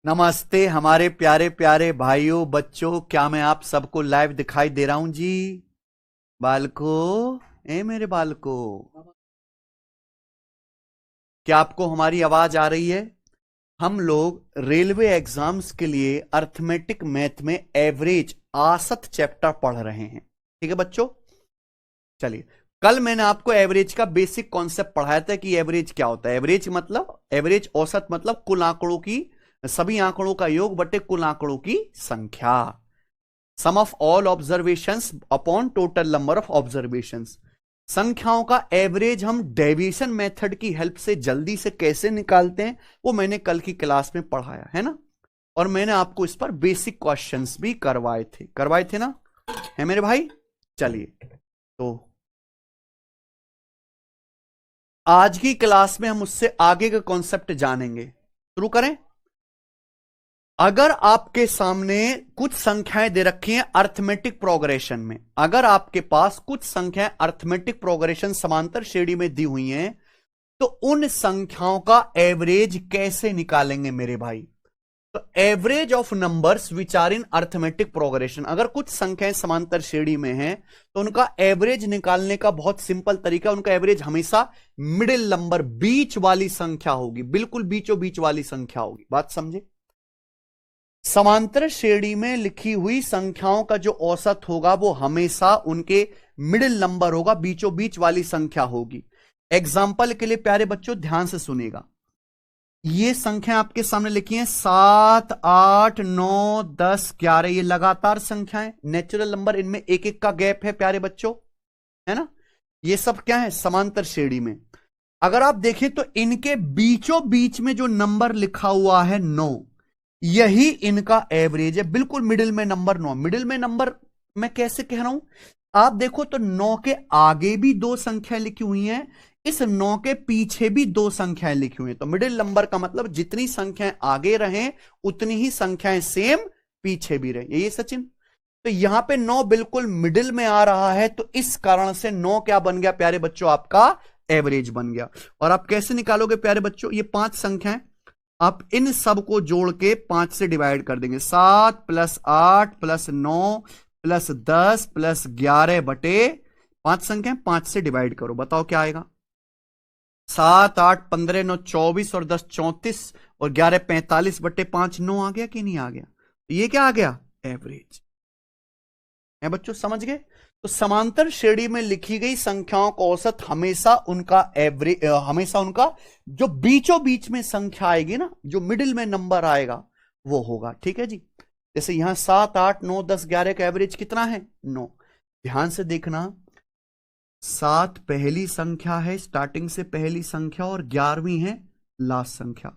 नमस्ते हमारे प्यारे प्यारे भाइयों बच्चों, क्या मैं आप सबको लाइव दिखाई दे रहा हूं जी? बालको, ए मेरे बालको, क्या आपको हमारी आवाज आ रही है? हम लोग रेलवे एग्जाम्स के लिए अर्थमेटिक मैथ में एवरेज औसत चैप्टर पढ़ रहे हैं। ठीक है बच्चों, चलिए। कल मैंने आपको एवरेज का बेसिक कॉन्सेप्ट पढ़ाया था कि एवरेज क्या होता है। एवरेज मतलब, एवरेज औसत मतलब कुल आंकड़ों की, सभी आंकड़ों का योग बटे कुल आंकड़ों की संख्या। Sum of all observations upon total number of observations. संख्याओं का एवरेज हम डेविएशन मेथड की हेल्प से जल्दी से कैसे निकालते हैं वो मैंने कल की क्लास में पढ़ाया है ना, और मैंने आपको इस पर बेसिक क्वेश्चंस भी करवाए थे ना, है मेरे भाई? चलिए, तो आज की क्लास में हम उससे आगे का कॉन्सेप्ट जानेंगे। शुरू करें। अगर आपके सामने कुछ संख्याएं दे रखी हैं अर्थमेटिक प्रोग्रेशन में, अगर आपके पास कुछ संख्याएं अर्थमेटिक प्रोग्रेशन समांतर श्रेणी में दी हुई हैं, तो उन संख्याओं का एवरेज कैसे निकालेंगे मेरे भाई? तो average of numbers which are in arithmetic progression, अगर कुछ संख्याएं समांतर श्रेणी में हैं तो उनका एवरेज निकालने का बहुत सिंपल तरीका, उनका एवरेज हमेशा मिडिल नंबर, बीच वाली संख्या होगी, बिल्कुल बीचों बीच वाली संख्या होगी। बात समझे? समांतर श्रेणी में लिखी हुई संख्याओं का जो औसत होगा वो हमेशा उनके मिडिल नंबर होगा, बीचों बीच वाली संख्या होगी। एग्जाम्पल के लिए प्यारे बच्चों ध्यान से सुनिएगा। ये संख्या आपके सामने लिखी है 7, 8, 9, 10, 11। ये लगातार संख्याएं, नेचुरल नंबर, इनमें एक एक का गैप है प्यारे बच्चों, है ना। ये सब क्या है? समांतर श्रेणी में। अगर आप देखें तो इनके बीचों बीच में जो नंबर लिखा हुआ है 9, यही इनका एवरेज है। बिल्कुल मिडिल में नंबर 9। मिडिल में नंबर मैं कैसे कह रहा हूं? आप देखो तो 9 के आगे भी दो संख्याएं लिखी हुई हैं, इस 9 के पीछे भी दो संख्याएं लिखी हुई हैं। तो मिडिल नंबर का मतलब जितनी संख्याएं आगे रहें उतनी ही संख्याएं सेम पीछे भी रहें। यही सचिन? तो यहां पे 9 बिल्कुल मिडिल में आ रहा है, तो इस कारण से 9 क्या बन गया प्यारे बच्चों? आपका एवरेज बन गया। और आप कैसे निकालोगे प्यारे बच्चों? ये 5 संख्याएं, आप इन सब को जोड़ के 5 से डिवाइड कर देंगे। 7 + 8 + 9 + 10 + 11 बटे 5 संख्या, 5 से डिवाइड करो, बताओ क्या आएगा? 7, 8, 15, 9, 24 और 10, 34 और 11, 45 बटे 5, 9 आ गया कि नहीं आ गया? तो ये क्या आ गया? एवरेज है बच्चों, समझ गए? तो समांतर श्रेणी में लिखी गई संख्याओं का औसत हमेशा उनका एवरेज, हमेशा उनका जो बीचों बीच में संख्या आएगी ना, जो मिडिल में नंबर आएगा वो होगा। ठीक है जी। जैसे यहां 7, 8, 9, 10, 11 का एवरेज कितना है? 9। ध्यान से देखना, 7 पहली संख्या है, स्टार्टिंग से पहली संख्या, और 11वीं है लास्ट संख्या।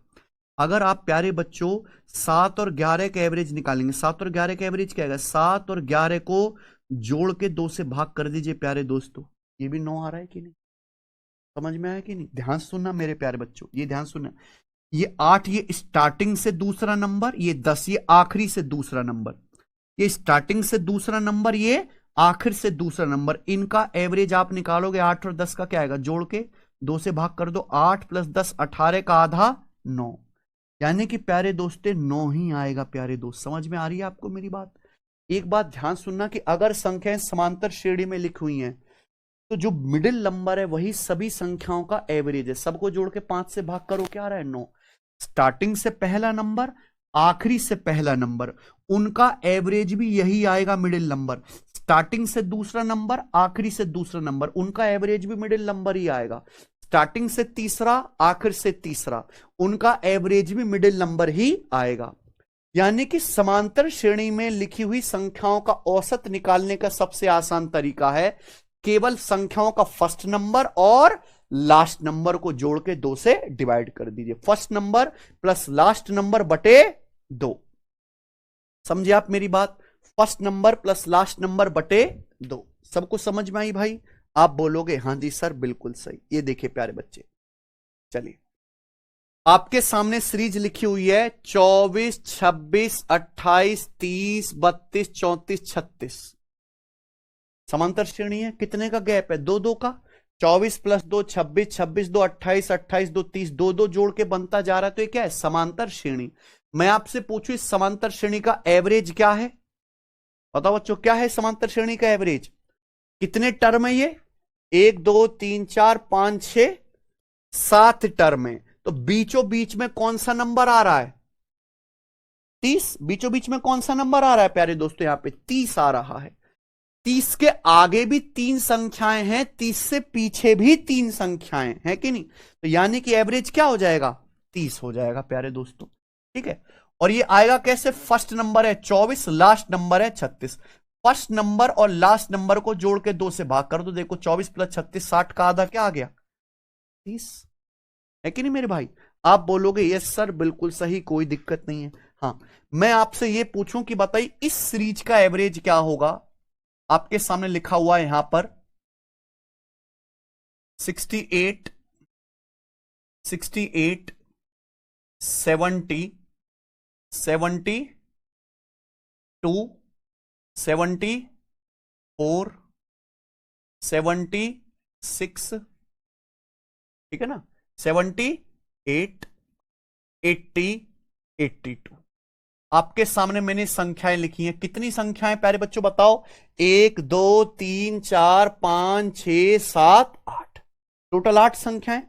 अगर आप प्यारे बच्चों 7 और 11 का एवरेज निकालेंगे, 7 और 11 का एवरेज क्या आएगा? 7 और 11 को जोड़ के 2 से भाग कर दीजिए प्यारे दोस्तों, ये भी 9 आ रहा है कि नहीं? समझ में आया कि नहीं? ध्यान सुनना मेरे प्यारे बच्चों, ये ध्यान सुनना। ये 8 ये स्टार्टिंग से दूसरा नंबर, ये 10 ये आखिरी से दूसरा नंबर, ये स्टार्टिंग से दूसरा नंबर, ये आखिर से दूसरा नंबर। इनका एवरेज आप निकालोगे 8 और 10 का क्या आएगा? जोड़ के 2 से भाग कर दो, 8 + 10 18 का आधा 9, यानी कि प्यारे दोस्तों 9 ही आएगा। प्यारे दोस्त समझ में आ रही है आपको मेरी बात? एक बात ध्यान सुनना कि अगर संख्याएं समांतर श्रेणी में लिखी हुई हैं तो जो मिडिल नंबर है वही सभी संख्याओं का एवरेज है। सबको जोड़ के 5 से भाग करो, क्या आ रहा है? 9। स्टार्टिंग से पहला नंबर, आखिरी से पहला नंबर, उनका एवरेज भी यही आएगा, मिडिल नंबर। स्टार्टिंग से दूसरा नंबर, आखिरी से दूसरा नंबर, उनका एवरेज भी मिडिल नंबर ही आएगा। स्टार्टिंग से तीसरा, आखिर से तीसरा, उनका एवरेज भी मिडिल नंबर ही आएगा। यानी कि समांतर श्रेणी में लिखी हुई संख्याओं का औसत निकालने का सबसे आसान तरीका है केवल संख्याओं का फर्स्ट नंबर और लास्ट नंबर को जोड़ के 2 से डिवाइड कर दीजिए। First number plus last number बटे 2। समझे आप मेरी बात? First number plus last number बटे 2। सबको समझ में आई भाई? आप बोलोगे हां जी सर बिल्कुल सही। ये देखिए प्यारे बच्चे, चलिए आपके सामने सीरीज लिखी हुई है 24, 26, 28, 30, 32, 34, 36। समांतर श्रेणी है, कितने का गैप है? 2 2 का। 24 प्लस 2 26, 26 2 28, 28 2 30, दो दो जोड़ के बनता जा रहा है, तो ये क्या है? समांतर श्रेणी। मैं आपसे पूछूं इस समांतर श्रेणी का एवरेज क्या है? बताओ बच्चों, क्या है समांतर श्रेणी का एवरेज? कितने टर्म है ये? 1 2 3 4 5 6 7 टर्म है। तो बीचों बीच में कौन सा नंबर आ रहा है? 30। बीचों बीच में कौन सा नंबर आ रहा है प्यारे दोस्तों? यहां पे 30 आ रहा है। 30 के आगे भी 3 संख्याएं हैं, 30 से पीछे भी 3 संख्याएं हैं कि नहीं? तो यानी कि एवरेज क्या हो जाएगा? 30 हो जाएगा प्यारे दोस्तों। ठीक है। और ये आएगा कैसे? फर्स्ट नंबर है 24, लास्ट नंबर है 36। फर्स्ट नंबर और लास्ट नंबर को जोड़ के 2 से भाग कर दो। देखो 24 प्लस 36, 60 का आधा क्या आ गया? 30। है कि नहीं मेरे भाई? आप बोलोगे यस सर बिल्कुल सही, कोई दिक्कत नहीं है। हाँ, मैं आपसे ये पूछूं कि बताइए इस सीरीज का एवरेज क्या होगा? आपके सामने लिखा हुआ है यहां पर 68, 68, 70, 72, 74, 76, ठीक है ना, 78, 80, 82। आपके सामने मैंने संख्याएं लिखी हैं। कितनी संख्याएं प्यारे बच्चों बताओ? 1 2 3 4 5 6 7 8, टोटल 8 संख्याएं।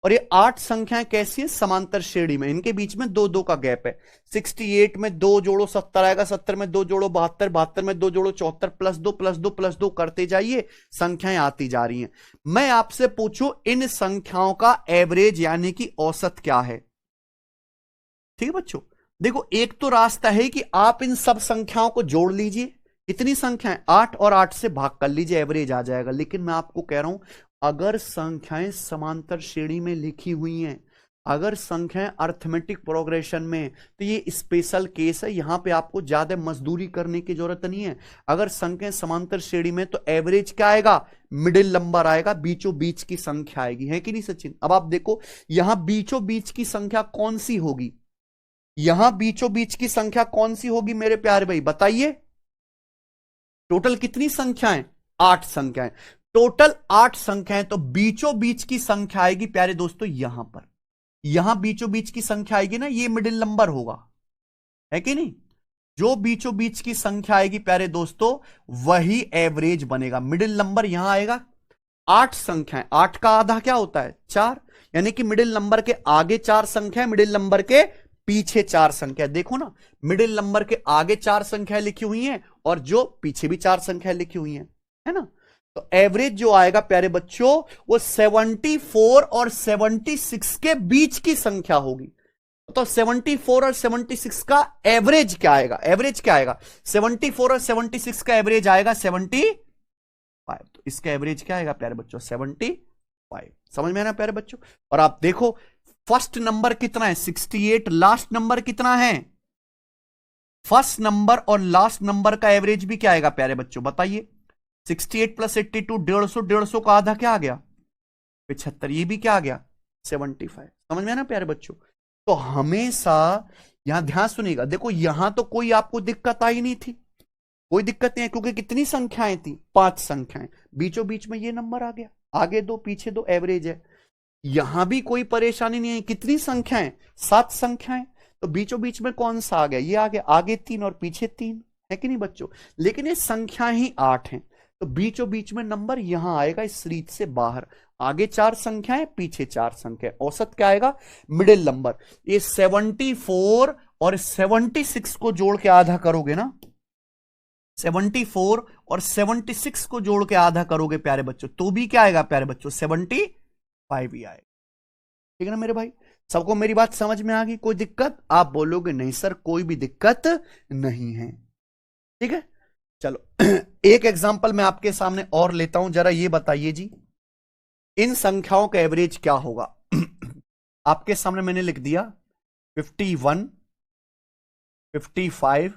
और ये 8 संख्याएं कैसी है? समांतर श्रेणी में। इनके बीच में 2 2 का गैप है। 68 में 2 जोड़ो 70 आएगा, 70 में 2 जोड़ो 72, 72 में 2 जोड़ो 74, प्लस 2 प्लस 2 प्लस 2 करते जाइए, संख्याएं आती जा रही हैं। मैं आपसे पूछूं इन संख्याओं का एवरेज यानी कि औसत क्या है? ठीक है बच्चों, देखो एक तो रास्ता है कि आप इन सब संख्याओं को जोड़ लीजिए। कितनी संख्याएं? 8, और 8 से भाग कर लीजिए, एवरेज आ जाएगा। लेकिन मैं आपको कह रहा हूं अगर संख्याएं समांतर श्रेणी में लिखी हुई हैं, अगर संख्याएं अर्थमेटिक प्रोग्रेशन में, तो ये स्पेशल केस है। यहां पे आपको ज्यादा मजदूरी करने की जरूरत नहीं है। अगर संख्याएं समांतर श्रेणी में तो एवरेज क्या आएगा? मिडिल नंबर आएगा, बीचों बीच की संख्या आएगी। है कि नहीं सचिन? अब आप देखो यहां बीचों बीच की संख्या कौन सी होगी? यहां बीचों बीच की संख्या कौन सी होगी मेरे प्यारे भाई बताइए? टोटल कितनी संख्याएं? 8 संख्याएं। टोटल 8 संख्याएं, तो बीचों बीच की संख्या आएगी प्यारे दोस्तों यहां पर। यहां बीचों बीच की संख्या आएगी ना, ये मिडिल नंबर होगा। है कि नहीं? जो बीचों बीच की संख्या आएगी प्यारे दोस्तों वही एवरेज बनेगा। मिडिल नंबर यहां आएगा। 8 संख्याएं, 8 का आधा क्या होता है? 4। यानी कि मिडिल नंबर के आगे 4 संख्या, मिडिल नंबर के पीछे 4 संख्या। देखो ना, मिडिल नंबर के आगे 4 संख्या लिखी हुई हैं और जो पीछे भी 4 संख्या लिखी हुई हैं, है ना? तो एवरेज जो आएगा प्यारे बच्चों वो 74 और 76 के बीच की संख्या होगी। तो 74 और 76 का एवरेज क्या आएगा? एवरेज क्या आएगा? 74 और 76 का एवरेज आएगा 75। तो इसका एवरेज क्या आएगा प्यारे बच्चों? 75। समझ में आना प्यारे बच्चों? और आप देखो फर्स्ट नंबर कितना है? 68। लास्ट नंबर कितना है? फर्स्ट नंबर और लास्ट नंबर का एवरेज भी क्या आएगा प्यारे बच्चों बताइए? 68 प्लस 82, 150। 150 का आधा क्या आ गया? 75। ये भी क्या आ गया? 75। समझ में आना प्यारे बच्चों? तो हमेशा यहां ध्यान सुनिएगा। देखो यहां तो कोई आपको दिक्कत आई नहीं थी, कोई दिक्कत नहीं है, क्योंकि कितनी संख्याएं थी? 5 संख्याएं। बीचों बीच में ये नंबर आ गया, आगे 2 पीछे 2, एवरेज है। यहां भी कोई परेशानी नहीं है। कितनी संख्याएं? 7 संख्याएं। तो बीचों बीच में कौन सा आ गया? ये आ गया। आगे 3 और पीछे 3। है कि नहीं बच्चों? लेकिन ये संख्या ही 8 है, तो बीचों बीच में नंबर यहां आएगा इस सीरीज से बाहर। आगे 4 संख्याएं, पीछे 4 संख्या। औसत क्या आएगा? Middle number. ये 74 और 76 को जोड़ के आधा करोगे ना, 74 और 76 को जोड़ के आधा करोगे प्यारे बच्चों, तो भी क्या आएगा प्यारे बच्चों? 75 ही आएगा। ठीक है ना मेरे भाई? सबको मेरी बात समझ में आ गई? कोई दिक्कत? आप बोलोगे नहीं सर कोई भी दिक्कत नहीं है। ठीक है, चलो एक एग्जांपल मैं आपके सामने और लेता हूं। जरा ये बताइए जी, इन संख्याओं का एवरेज क्या होगा? आपके सामने मैंने लिख दिया 51, 55,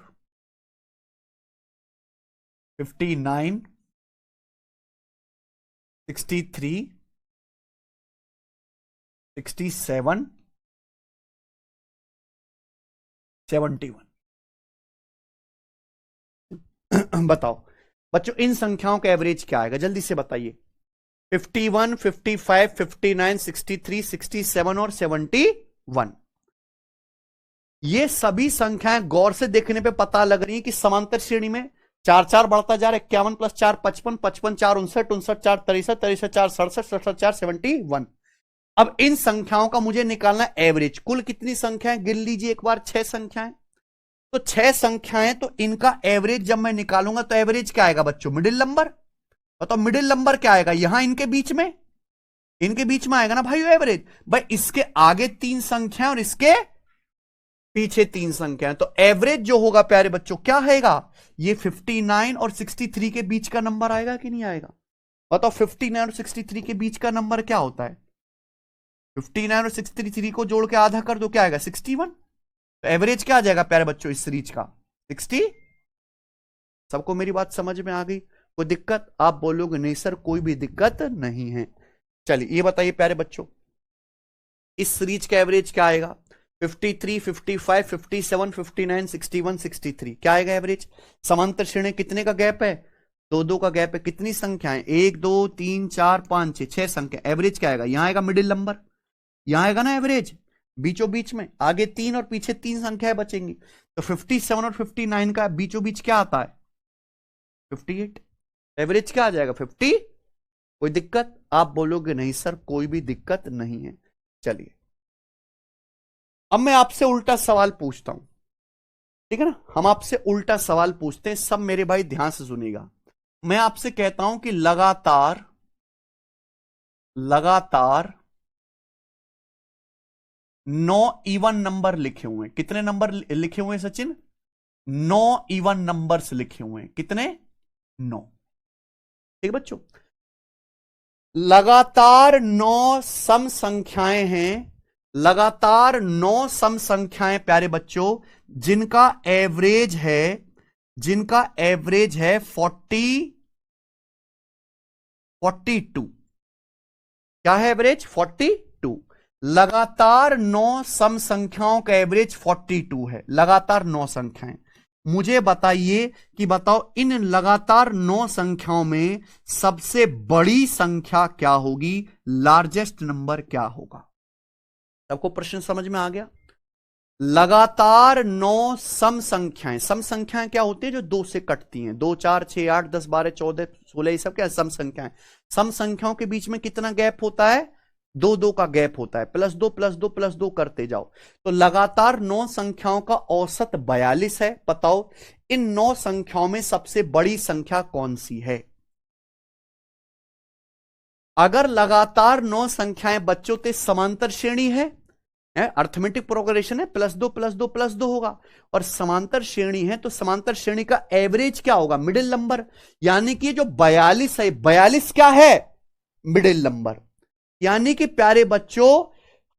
59, 63, 67, 71। बताओ बच्चों इन संख्याओं का एवरेज क्या आएगा? जल्दी से बताइए। 51, 55, 59, 63, 67 और 71। ये सभी संख्याएं गौर से देखने पे पता लग रही है कि समांतर श्रेणी में 4 4 बढ़ता जा रहा है। 51 + 4 55, 55 4 59, 59 4 63, 63 4 67, 67 4 71। अब इन संख्याओं का मुझे निकालना एवरेज। कुल कितनी संख्याएं गिन लीजिए एक बार, 6 संख्याएं। तो 6 संख्याएं, तो इनका एवरेज जब मैं निकालूंगा तो एवरेज क्या आएगा बच्चों? Middle number. बताओ मिडिल नंबर क्या आएगा? यहां इनके बीच में आएगा ना भाई एवरेज। भाई इसके आगे 3 संख्याएं और इसके पीछे 3 संख्याएं, तो एवरेज जो होगा प्यारे बच्चों क्या आएगा? ये 59 और 63 के बीच का नंबर आएगा कि नहीं आएगा? बताओ 59 और 63 के बीच का नंबर क्या होता है? 59 और 63 को जोड़ के आधा कर दो, क्या आएगा? 61। तो एवरेज क्या आ जाएगा प्यारे बच्चों इस सीरीज का? 60। सबको मेरी बात समझ में आ गई? कोई दिक्कत? आप बोलोगे नहीं सर कोई भी दिक्कत नहीं है। चलिए ये बताइए प्यारे बच्चों, इस सीरीज का एवरेज क्या आएगा? 53, 55, 57, 59, 61, 63 क्या आएगा एवरेज? समांतर श्रेणी कितने का गैप है? 2 2 का गैप है। कितनी संख्याएं? 1 2 3 4 5 6 संख्या। एवरेज क्या आएगा? यहां आएगा मिडिल नंबर, यहां आएगा ना एवरेज, बीचों बीच में। आगे 3 और पीछे 3 संख्याएं बचेंगी, तो 57 और 59 का बीचों बीच क्या आता है? 58। एवरेज क्या आ जाएगा? 50। कोई दिक्कत? आप बोलोगे नहीं सर कोई भी दिक्कत नहीं है। चलिए अब मैं आपसे उल्टा सवाल पूछता हूं, ठीक है ना? हम आपसे उल्टा सवाल पूछते हैं, सब मेरे भाई ध्यान से सुनिएगा। मैं आपसे कहता हूं कि लगातार 9 इवन नंबर लिखे हुए हैं। कितने नंबर लिखे हुए हैं सचिन? 9 इवन नंबर्स लिखे हुए हैं। कितने? 9। ठीक है बच्चों, लगातार 9 सम संख्याएं हैं, लगातार 9 सम संख्याएं प्यारे बच्चों, जिनका एवरेज है 42। क्या है एवरेज? 42। लगातार 9 सम संख्याओं का एवरेज 42 है। लगातार 9 संख्याएं। मुझे बताइए कि बताओ इन लगातार 9 संख्याओं में सबसे बड़ी संख्या क्या होगी? लार्जेस्ट नंबर क्या होगा? सबको प्रश्न समझ में आ गया? लगातार 9 सम संख्याएं क्या होती है? जो 2 से कटती हैं। 2 4 6 8 10 12 14 16, ये सब क्या सम संख्याएं। सम संख्याओं के बीच में कितना गैप होता है? 2 2 का गैप होता है। +2 +2 +2 करते जाओ, तो लगातार 9 संख्याओं का औसत 42 है। बताओ इन 9 संख्याओं में सबसे बड़ी संख्या कौन सी है? अगर लगातार 9 संख्याएं बच्चों ते समांतर श्रेणी है, अर्थमेटिक प्रोग्रेशन है, +2 +2 +2 होगा, और समांतर श्रेणी है, तो समांतर श्रेणी का एवरेज क्या होगा? Middle number. यानी कि जो 42 है, 42 क्या है? Middle number. यानी कि प्यारे बच्चों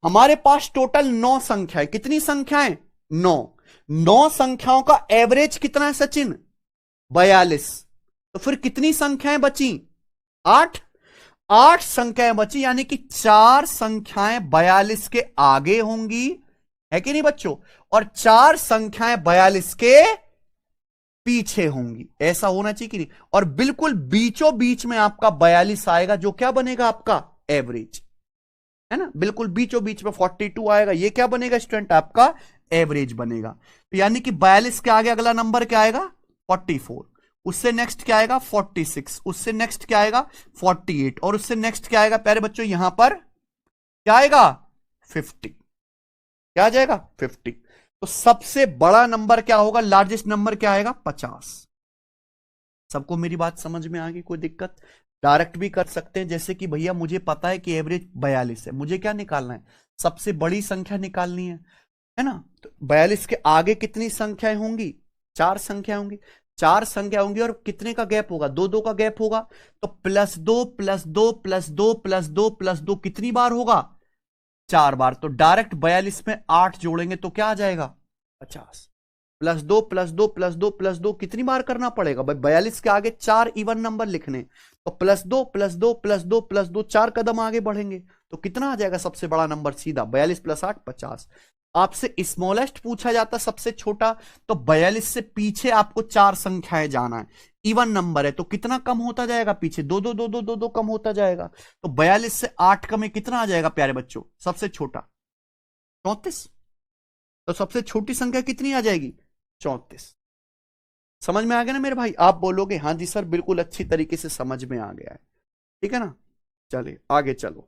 हमारे पास टोटल 9 संख्या है। कितनी संख्याएं? 9 संख्याओं का एवरेज कितना है सचिन? 42। तो फिर कितनी संख्याएं बची? 8 संख्याएं बची, यानी कि 4 संख्याएं 42 के आगे होंगी, है कि नहीं बच्चों? और 4 संख्याएं 42 के पीछे होंगी। ऐसा होना चाहिए कि नहीं? और बिल्कुल बीचों बीच में आपका 42 आएगा, जो क्या बनेगा? आपका एवरेज, है ना? बिल्कुल बीचों बीच में 42 आएगा, ये क्या बनेगा स्टूडेंट? आपका एवरेज बनेगा। तो यानी कि 42 के आगे अगला नंबर क्या आएगा? 44। उससे नेक्स्ट क्या आएगा? 46। उससे नेक्स्ट क्या आएगा? 48। और उससे नेक्स्ट क्या आएगा प्यारे बच्चों? यहां पर क्या आएगा? 50। क्या आ जाएगा? 50। तो सबसे बड़ा नंबर क्या होगा? लार्जेस्ट नंबर क्या आएगा? 50। सबको मेरी बात समझ में आ गई? कोई दिक्कत? डायरेक्ट भी कर सकते हैं, जैसे कि भैया मुझे पता है कि एवरेज 42 है, मुझे क्या निकालना है? सबसे बड़ी संख्या निकालनी है ना? तो 42 के आगे कितनी संख्याएं होंगी? 4 संख्या होंगी। 4 संख्या होंगी और कितने का गैप होगा? 2 2 का गैप होगा। तो +2 +2 +2 +2 +2 कितनी बार होगा? 4 बार। तो डायरेक्ट 42 में 8 जोड़ेंगे तो क्या आ जाएगा? 50। +2 +2 +2 +2 कितनी बार करना पड़ेगा भाई? 42 के आगे 4 इवन नंबर लिखने, तो +2 +2 +2 +2 4 कदम आगे बढ़ेंगे, तो कितना आ जाएगा सबसे बड़ा नंबर? सीधा 42 + 8 50। आपसे स्मॉलेस्ट पूछा जाता सबसे छोटा, तो 42 से पीछे आपको 4 संख्याएं जाना है। इवन नंबर है तो कितना कम होता जाएगा पीछे, दो दो दो दो दो दो कम होता जाएगा। तो 42 से 8 कम कितना आ जाएगा प्यारे बच्चों, सबसे छोटा 34। तो सबसे छोटी संख्या कितनी आ जाएगी, 34। समझ में आ गया ना मेरे भाई? आप बोलोगे हाँ जी सर बिल्कुल अच्छी तरीके से समझ में आ गया है, ठीक है ना। चलिए आगे चलो।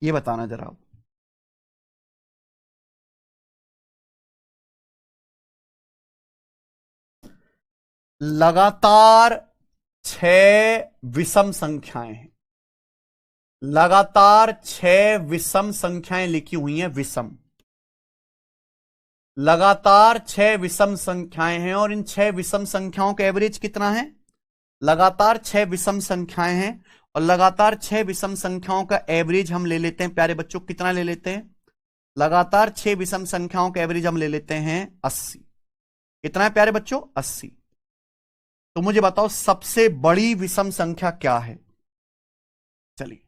ये बताना जरा आप। लगातार 6 विषम संख्याएं हैं, लगातार 6 विषम संख्याएं लिखी हुई हैं, विषम। लगातार 6 विषम संख्याएं हैं और इन 6 विषम संख्याओं का एवरेज कितना है? लगातार 6 विषम संख्याएं हैं और लगातार 6 विषम संख्याओं का एवरेज हम ले लेते हैं प्यारे बच्चों, कितना ले लेते हैं? लगातार 6 विषम संख्याओं का एवरेज हम ले लेते हैं 80। कितना है प्यारे बच्चों? 80। तो मुझे बताओ सबसे बड़ी विषम संख्या क्या है? चलिए,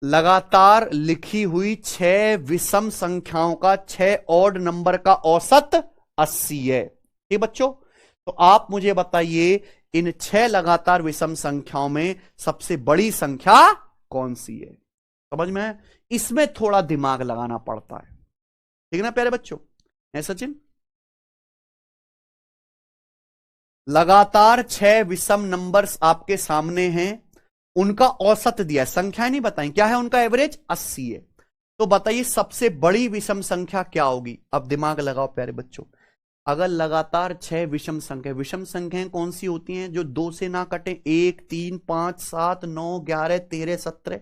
लगातार लिखी हुई 6 विषम संख्याओं का 6 ऑड नंबर का औसत 80 है, ठीक बच्चों। तो आप मुझे बताइए इन 6 लगातार विषम संख्याओं में सबसे बड़ी संख्या कौन सी है? समझ में है? इसमें थोड़ा दिमाग लगाना पड़ता है, ठीक है ना प्यारे बच्चों? है सचिन? लगातार 6 विषम नंबर्स आपके सामने हैं, उनका औसत दिया है, संख्या नहीं बताई, क्या है उनका एवरेज? 80 है। तो बताइए सबसे बड़ी विषम संख्या क्या होगी? अब दिमाग लगाओ प्यारे बच्चों। अगर लगातार 6 विषम संख्याएं कौन सी होती हैं जो 2 से ना कटे? 1, 3, 5, 7, 9, 11, 13, 17,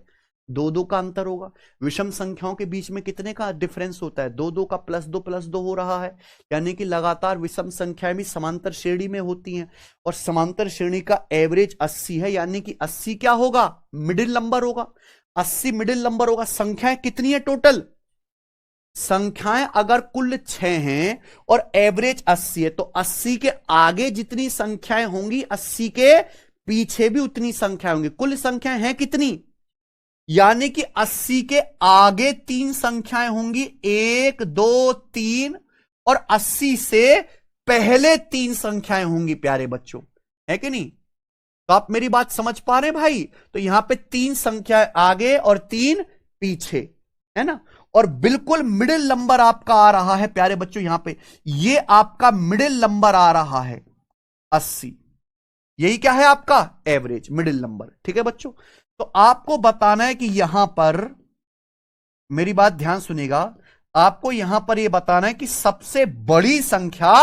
2 का अंतर होगा। विषम संख्याओं के बीच में कितने का डिफरेंस होता है? 2 का +2 हो रहा है, यानी कि लगातार विषम संख्याएं भी समांतर श्रेणी में होती हैं और समांतर श्रेणी का एवरेज 80 है, यानी कि 80 क्या होगा? मिडिल नंबर होगा। 80 मिडिल नंबर होगा। संख्याएं कितनी है टोटल? संख्याएं अगर कुल 6 हैं और एवरेज 80 है, तो 80 के आगे जितनी संख्याएं होंगी 80 के पीछे भी उतनी संख्याएं होंगी। कुल संख्याएं हैं कितनी? यानी कि 80 के आगे 3 संख्याएं होंगी, 1, 2, 3, और 80 से पहले 3 संख्याएं होंगी प्यारे बच्चों, है कि नहीं? तो आप मेरी बात समझ पा रहे हैं भाई? तो यहां पे 3 संख्याएं आगे और 3 पीछे, है ना। और बिल्कुल मिडिल नंबर आपका आ रहा है प्यारे बच्चों, यहां पे ये आपका मिडिल नंबर आ रहा है 80। यही क्या है आपका? एवरेज, मिडिल नंबर, ठीक है बच्चों। तो आपको बताना है कि यहां पर, मेरी बात ध्यान सुनिएगा, आपको यहां पर यह बताना है कि सबसे बड़ी संख्या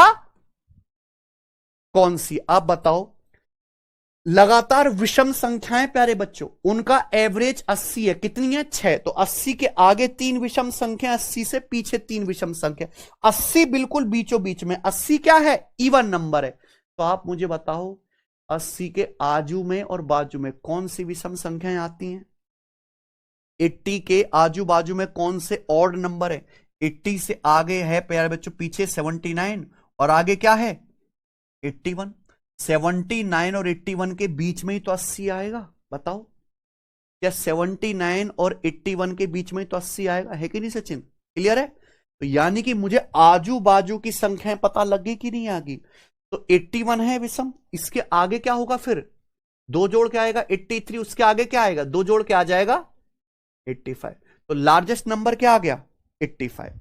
कौन सी? आप बताओ। लगातार विषम संख्याएं प्यारे बच्चों, उनका एवरेज 80 है, कितनी है? 6। तो 80 के आगे 3 विषम संख्या, 80 से पीछे 3 विषम संख्या, 80 बिल्कुल बीचों बीच में। 80 क्या है? इवन नंबर है। तो आप मुझे बताओ 80 के आजू में और बाजू में कौन सी विषम संख्याएं आती हैं? 80 के आजू बाजू में कौन से ऑड नंबर है? 80 से आगे है प्यारे बच्चों पीछे 79 और आगे क्या है? 81। 79 और 81 के बीच में ही तो 80 आएगा। बताओ, क्या 79 और 81 के बीच में ही तो 80 आएगा? है कि नहीं सचिन? क्लियर है? तो यानी कि मुझे आजू बाजू की संख्याएं पता लगी कि नहीं आ गई? तो 81 है विषम, इसके आगे क्या होगा? फिर 2 जोड़ के आएगा 83, उसके आगे क्या आएगा? 2 जोड़ के आ जाएगा 85। तो लार्जेस्ट नंबर क्या आ गया? 85।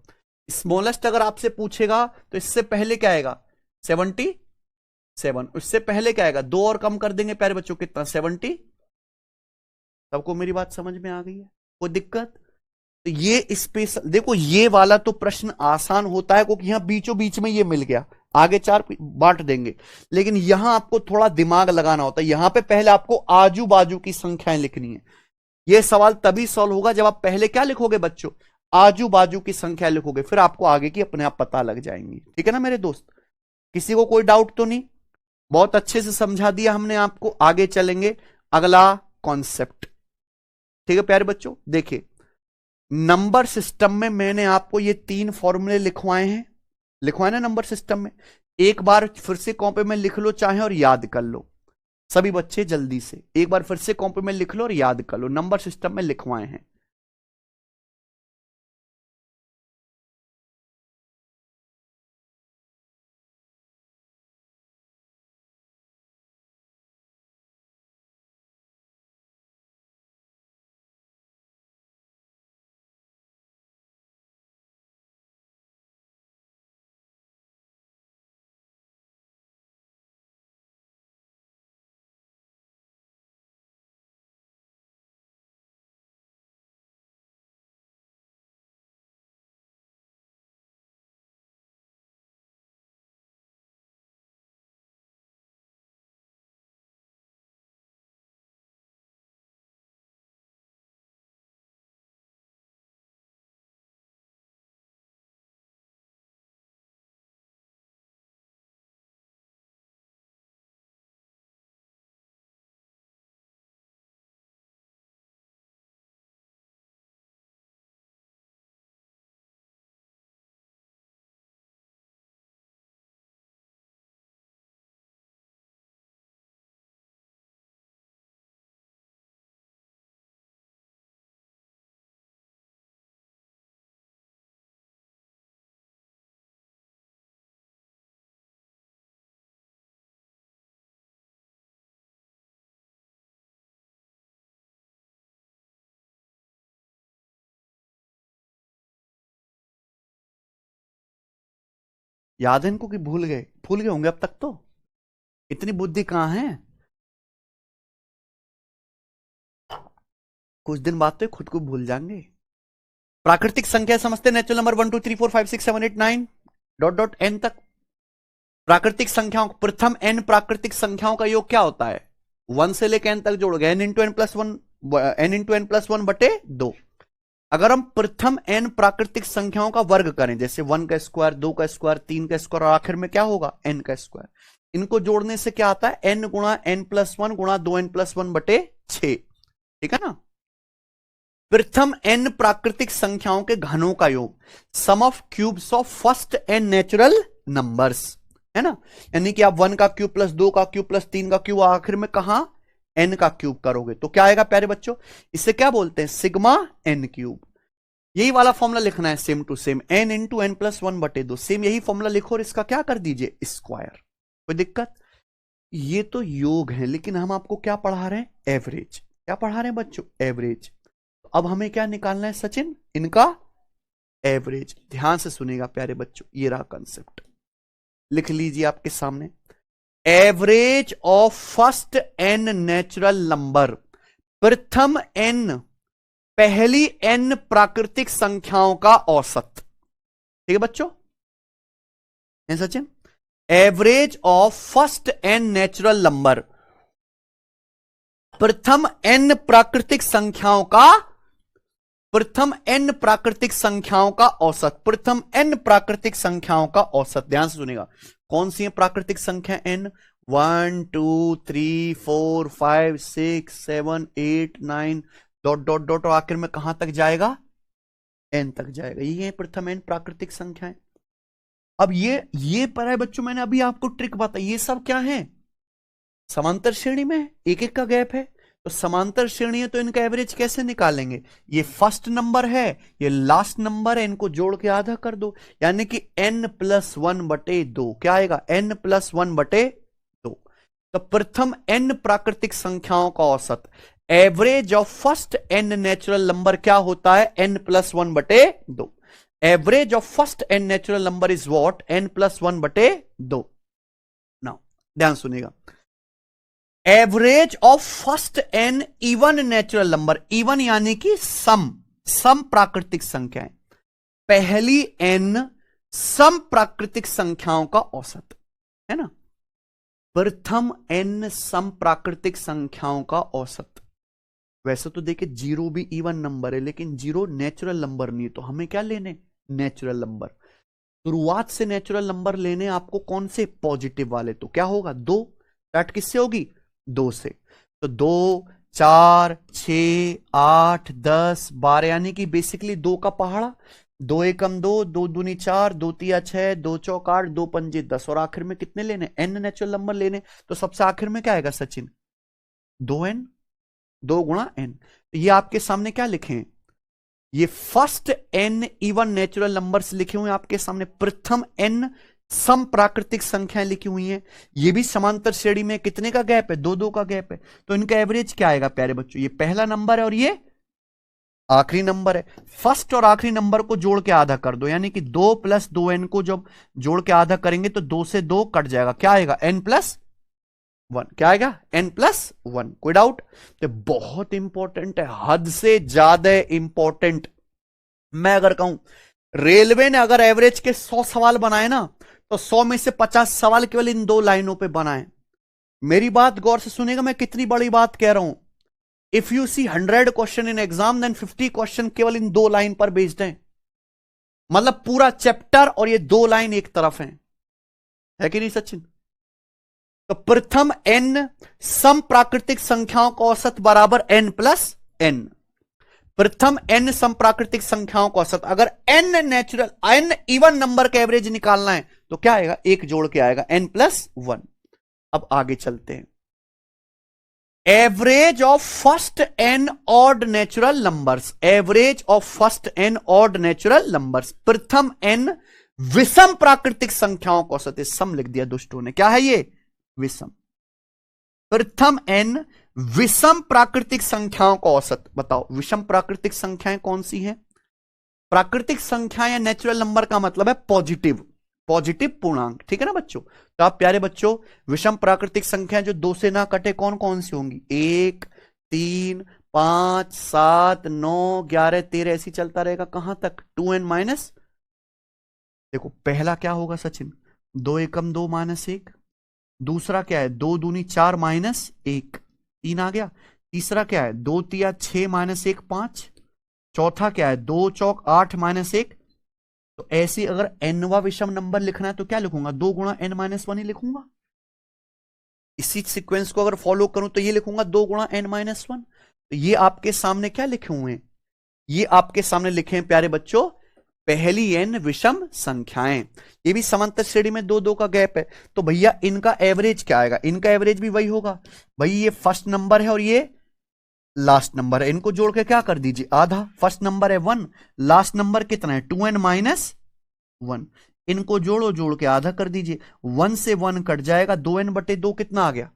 स्मॉलेस्ट अगर आपसे पूछेगा तो इससे पहले क्या आएगा? 77। उससे पहले क्या आएगा? 2 और कम कर देंगे प्यारे बच्चों, कितना? 70। सबको मेरी बात समझ में आ गई है? कोई दिक्कत? तो ये स्पेशल देखो, ये वाला तो प्रश्न आसान होता है क्योंकि यहां बीचों बीच में ये मिल गया, आगे 4 बांट देंगे। लेकिन यहां आपको थोड़ा दिमाग लगाना होता है। यहां पे पहले आपको आजू बाजू की संख्याएं लिखनी है। यह सवाल तभी सॉल्व होगा जब आप पहले क्या लिखोगे बच्चों? आजू बाजू की संख्या लिखोगे, फिर आपको आगे की अपने आप पता लग जाएंगी। ठीक है ना मेरे दोस्त? किसी को कोई डाउट तो नहीं? बहुत अच्छे से समझा दिया हमने आपको। आगे चलेंगे, अगला कॉन्सेप्ट। ठीक है प्यारे बच्चों, देखिए नंबर सिस्टम में मैंने आपको ये 3 फॉर्मूले लिखवाए हैं, लिखवाए ना नंबर सिस्टम में। एक बार फिर से कॉपी में लिख लो चाहे और याद कर लो। सभी बच्चे जल्दी से एक बार फिर से कॉपी में लिख लो और याद कर लो, नंबर सिस्टम में लिखवाए हैं। याद है इनको कि भूल गए होंगे अब तक तो, इतनी बुद्धि कहां है। कुछ दिन बाद तो खुद को भूल जाएंगे। प्राकृतिक संख्या समझते, natural number 1 2 3 4 5 6 7 8 9 dot dot N तक। प्राकृतिक संख्याओं, प्रथम एन प्राकृतिक संख्याओं का योग क्या होता है? 1 से लेकर एन तक जोड़ोगे, n into N plus one, n into N plus one बटे 2। अगर हम प्रथम एन प्राकृतिक संख्याओं का वर्ग करें, जैसे 1 का स्क्वायर, 2 का स्क्वायर, 3 का स्क्वायर और आखिर में क्या होगा? एन का स्क्वायर। इनको जोड़ने से क्या आता है? एन गुणा एन प्लस वन गुणा 2n प्लस वन बटे 6। ठीक है ना? प्रथम एन प्राकृतिक संख्याओं के घनों का योग, sum of cubes of first N natural numbers, है ना? यानी कि आप 1 का क्यूब प्लस 2 का क्यूब प्लस 3 का क्यूब आखिर में कहां? एन का क्यूब करोगे तो क्या आएगा प्यारे बच्चों? इसे क्या बोलते हैं? Sigma N cube. यही वाला फॉर्मूला लिखना है same to same, N into N plus one बटे 2। सेम यही फॉर्मूला लिखो और इसका क्या कर दीजिए? स्क्वायर। कोई दिक्कत? ये तो योग है, लेकिन हम आपको क्या पढ़ा रहे हैं? एवरेज। क्या पढ़ा रहे हैं बच्चों? एवरेज। अब हमें क्या निकालना है सचिन? इनका एवरेज। ध्यान से सुनेगा प्यारे बच्चों, ये रहा कंसेप्ट, लिख लीजिए आपके सामने। Average of first N natural number, प्रथम एन, पहली एन प्राकृतिक संख्याओं का औसत। ठीक है बच्चों? है Sachin? Average of first N natural number, प्रथम एन प्राकृतिक संख्याओं का, प्रथम एन प्राकृतिक संख्याओं का औसत, प्रथम एन प्राकृतिक संख्याओं का औसत। ध्यान से सुनेगा, कौन सी है प्राकृतिक संख्या? एन। 1 2 3 4 5 6 7 8 9 डॉट डॉट डॉट और आखिर में कहां तक जाएगा? एन तक जाएगा। ये है प्रथम एन प्राकृतिक संख्याएं। अब ये पर है बच्चों, मैंने अभी आपको ट्रिक बताई। ये सब क्या है? समांतर श्रेणी में, एक एक का गैप है, तो समांतर श्रेणी है तो इनका एवरेज कैसे निकालेंगे? ये फर्स्ट नंबर है, ये लास्ट नंबर है, इनको जोड़ के आधा कर दो, यानी कि n प्लस वन बटे 2। क्या आएगा? n प्लस वन बटे 2। तो प्रथम n प्राकृतिक संख्याओं का औसत, average of first n natural number क्या होता है? n प्लस वन बटे 2। Average of first n natural number is what? n plus one बटे 2। नाउ ध्यान सुनिएगा, average of first N even natural number, even यानी कि सम प्राकृतिक संख्याएं, पहली एन सम प्राकृतिक संख्याओं का औसत, है ना? प्रथम एन सम प्राकृतिक संख्याओं का औसत। वैसे तो देखिए जीरो भी इवन नंबर है, लेकिन जीरो नेचुरल नंबर नहीं है, तो हमें क्या लेने? Natural number. शुरुआत से नेचुरल नंबर लेने आपको, कौन से? पॉजिटिव वाले। तो क्या होगा? 2 स्टार्ट किससे होगी? 2 से। तो 2 4 6 8 10 12, यानी कि बेसिकली 2 का पहाड़ा। 2 एकम 2, 2 दूनी 4, 2 तिया 6, 2 चौक 8, 2 पंजे 10, और आखिर में कितने लेने? n नेचुरल नंबर लेने। तो सबसे आखिर में क्या आएगा सचिन? 2n, 2 × n। तो ये आपके सामने क्या लिखे हैं, ये first n even natural numbers लिखे हुए हैं आपके सामने, प्रथम n सम प्राकृतिक संख्याएं लिखी हुई हैं। ये भी समांतर श्रेणी में कितने का गैप है, 2-2 का गैप है। तो इनका एवरेज क्या आएगा प्यारे बच्चों, ये पहला नंबर है और ये आखिरी नंबर है। फर्स्ट और आखिरी नंबर को जोड़ के आधा कर दो, यानी कि 2 + 2n को जब जोड़ के आधा करेंगे तो 2 से 2 कट जाएगा, क्या आएगा n+1। क्या आएगा n+1। कोई डाउट? तो बहुत इंपॉर्टेंट है, हद से ज्यादा इंपॉर्टेंट। मैं अगर कहूं रेलवे ने अगर एवरेज के 100 सवाल बनाए ना, तो 100 में से 50 सवाल केवल इन 2 लाइनों पे बनाए। मेरी बात गौर से सुनेगा, मैं कितनी बड़ी बात कह रहा हूं। If you see 100 question in exam, then 50 question केवल इन 2 लाइन पर बेस्ड हैं। मतलब पूरा चैप्टर और ये 2 लाइन एक तरफ है कि नहीं सचिन? तो प्रथम n सम प्राकृतिक संख्याओं का औसत बराबर n+n। प्रथम n सम प्राकृतिक संख्याओं का औसत, अगर n इवन नंबर का एवरेज निकालना है तो क्या आएगा, एक जोड़ के आएगा n+1। अब आगे चलते हैं। Average of first n odd natural numbers, average of first n odd natural numbers, प्रथम n विषम प्राकृतिक संख्याओं का औसत। सम लिख दिया दुष्टों ने, क्या है ये, विषम। प्रथम n विषम प्राकृतिक संख्याओं का औसत। बताओ विषम प्राकृतिक संख्याएं कौन सी हैं? प्राकृतिक संख्या या नेचुरल नंबर का मतलब है पॉजिटिव पूर्णांक, ठीक है ना बच्चों? तो आप प्यारे बच्चों, विषम प्राकृतिक संख्या जो 2 से ना कटे कौन कौन सी होंगी, 1, 3, 5, 7, 9, 11, 13, ऐसी चलता रहेगा कहां तक, 2n-। देखो पहला क्या होगा सचिन, 2 एकम 2 -1। दूसरा क्या है, 2 दूनी 4 -1, 3 आ गया। तीसरा क्या है, 2 तिया 6 -1 5। चौथा क्या है, 2 चौक 8 -1। तो ऐसे अगर nवा विषम नंबर लिखना है तो क्या लिखूंगा, 2 × n-1 ही लिखूंगा। इसी सीक्वेंस को अगर फॉलो करूं तो ये लिखूंगा 2 × n-1। तो ये आपके सामने क्या लिखे हुए हैं, ये आपके सामने लिखे हैं प्यारे बच्चों, पहली n विषम संख्याएं। ये भी समांतर श्रेणी में 2-2 का गैप है। तो भैया इनका एवरेज क्या आएगा, इनका एवरेज भी वही होगा। भाई ये फर्स्ट नंबर है और ये लास्ट नंबर है, इनको जोड़ के क्या कर दीजिए, आधा। फर्स्ट नंबर है 1, लास्ट नंबर कितना है 2n-1। इनको जोड़ के आधा कर दीजिए, 1 से 1 कट जाएगा, 2n/2 कितना आ गया।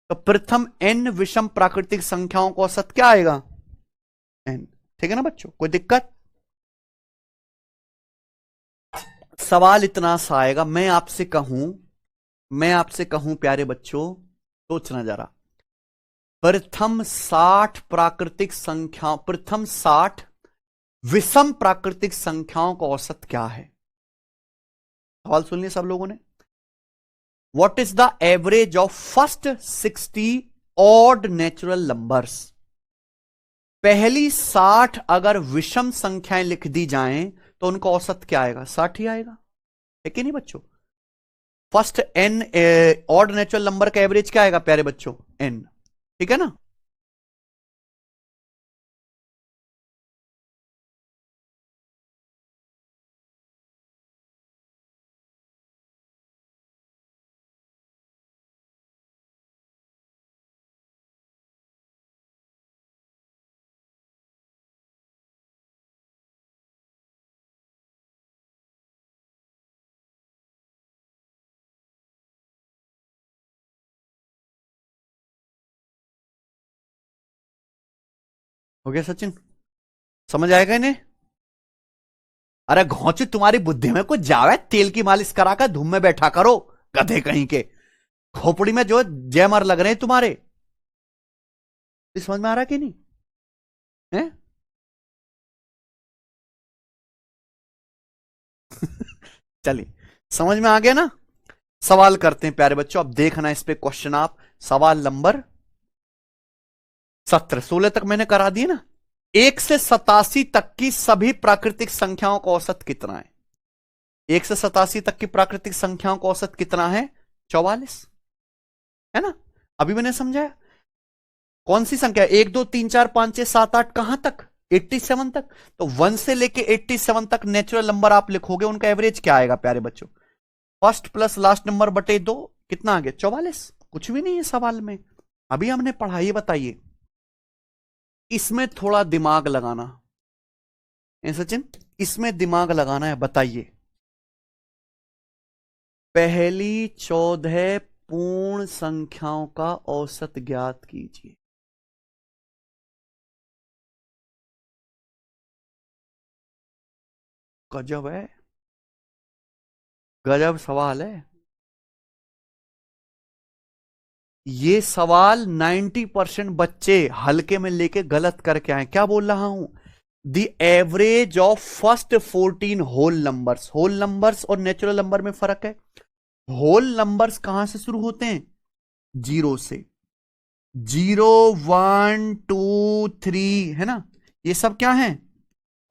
तो प्रथम n विषम प्राकृतिक संख्याओं का औसत क्या आएगा, n। ठीक है ना बच्चों, कोई दिक्कत? सवाल इतना सा आएगा, मैं आपसे कहूं प्यारे बच्चों, सोचना जरा, प्रथम 60 प्राकृतिक संख्या, प्रथम 60 विषम प्राकृतिक संख्याओं का औसत क्या है? सवाल सुन लिया सब लोगों ने। What is the average of first 60 odd natural numbers? पहली 60 अगर विषम संख्याएं लिख दी जाएं तो उनका औसत क्या आएगा, 60 ही आएगा, है कि नहीं बच्चों? First n odd natural number का एवरेज क्या आएगा प्यारे बच्चों, n, ठीक है ना? हो गया सचिन, समझ आएगा इन्हें? अरे घोंची तुम्हारी बुद्धि में कुछ जावे, तेल की मालिश करा कर धूम में बैठा करो, गधे कहीं के। खोपड़ी में जो जैमर लग रहे हैं तुम्हारे, समझ में आ रहा कि नहीं है? चलिए समझ में आ गया ना? सवाल करते हैं प्यारे बच्चों, अब देखना इस पे क्वेश्चन आप। सवाल नंबर 17, 16 तक मैंने करा दिए ना। 1 से 87 तक की सभी प्राकृतिक संख्याओं का औसत कितना है? 1 से 87 तक की प्राकृतिक संख्याओं का औसत कितना है, 44, है ना? अभी मैंने समझाया कौन सी संख्या, 1 2 3 4 5 6 7 8 कहां तक, 87 तक। तो 1 से लेके 87 तक नेचुरल नंबर आप लिखोगे, उनका एवरेज क्या आएगा प्यारे बच्चों, फर्स्ट प्लस लास्ट नंबर बटे 2, कितना आ गया, 44। कुछ भी नहीं है सवाल में, अभी हमने पढ़ा, ये बताइए, इसमें थोड़ा दिमाग लगाना है सचिन, इसमें दिमाग लगाना है। बताइए, पहली 14 पूर्ण संख्याओं का औसत ज्ञात कीजिए। गजब है, गजब सवाल है ये। सवाल 90% बच्चे हल्के में लेके गलत करके आए। क्या बोल रहा हूं? The average of first 14 whole numbers. Whole numbers और नेचुरल नंबर में फर्क है। होल नंबर्स कहां से शुरू होते हैं? जीरो से। 0 1 2 3 है ना, ये सब क्या है?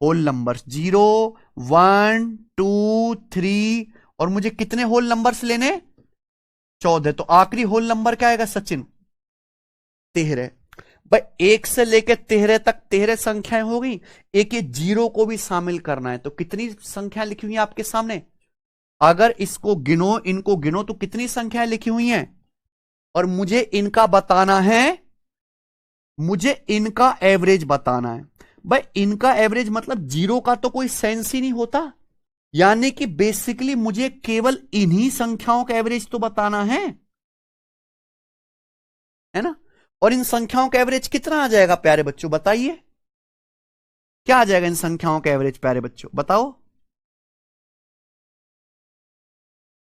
Whole numbers. 0 1 2 3। और मुझे कितने होल नंबर्स लेने? 14। तो आखिरी होल नंबर क्या आएगा सचिन? 13। भाई 1 से लेकर 13 तक 13 संख्याएं हो गई। एक ये जीरो को भी शामिल करना है, तो कितनी संख्या लिखी हुई है आपके सामने? अगर इसको गिनो, इनको गिनो, तो कितनी संख्याएं लिखी हुई हैं? और मुझे इनका बताना है, मुझे इनका एवरेज बताना है। भाई इनका एवरेज मतलब जीरो का तो कोई सेंस ही नहीं होता। यानी कि बेसिकली मुझे केवल इन्हीं संख्याओं का एवरेज तो बताना है ना। और इन संख्याओं का एवरेज कितना आ जाएगा प्यारे बच्चों? बताइए, क्या आ जाएगा इन संख्याओं का एवरेज प्यारे बच्चों? बताओ।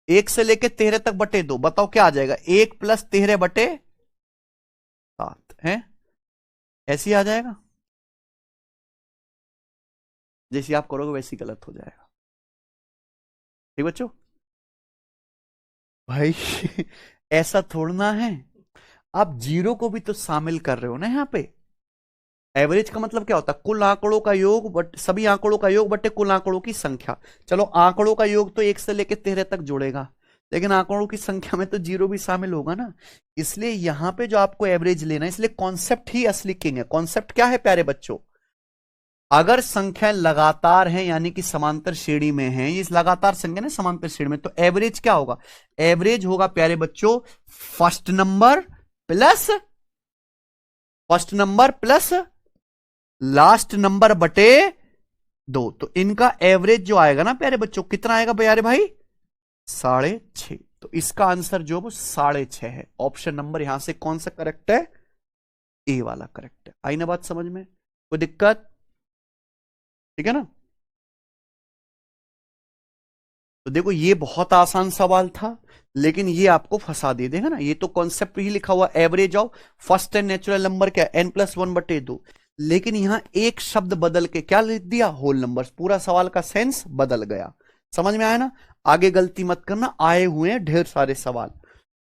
1 से लेकर 13 तक बटे 2। बताओ क्या आ जाएगा? 1 + 13 बटे 7 है। ऐसे ही आ जाएगा, जैसे आप करोगे वैसे ही गलत हो जाएगा। ठीक बच्चों? भाई ऐसा थोड़ना है, आप जीरो को भी तो शामिल कर रहे हो ना यहां पे। एवरेज का मतलब क्या होता है? कुल आंकड़ों का योग बट सभी आंकड़ों का योग बटे कुल आंकड़ों की संख्या। चलो आंकड़ों का योग तो 1 से लेकर 13 तक जोड़ेगा, लेकिन आंकड़ों की संख्या में तो जीरो भी शामिल होगा ना। इसलिए यहां पे जो आपको एवरेज लेना है, इसलिए कॉन्सेप्ट ही असली किंग है। कॉन्सेप्ट क्या है प्यारे बच्चों? अगर संख्या लगातार है यानी कि समांतर श्रेणी में है, इस लगातार संख्या ना समांतर श्रेणी में, तो एवरेज क्या होगा? एवरेज होगा प्यारे बच्चों first number plus last number बटे 2। तो इनका एवरेज जो आएगा ना प्यारे बच्चों, कितना आएगा प्यारे भाई? 6.5। तो इसका आंसर जो वो 6.5 है। ऑप्शन नंबर यहां से कौन सा करेक्ट है? ए वाला करेक्ट है। आई ना बात समझ में? कोई दिक्कत? ठीक है ना। तो देखो ये बहुत आसान सवाल था, लेकिन ये आपको फंसा दे देगा ना। ये तो कॉन्सेप्ट ही लिखा हुआ, average of first and natural number क्या? n+1/2। लेकिन यहां एक शब्द बदल के क्या लिख दिया? Whole numbers. पूरा सवाल का सेंस बदल गया। समझ में आया ना? आगे गलती मत करना, आए हुए हैं ढेर सारे सवाल।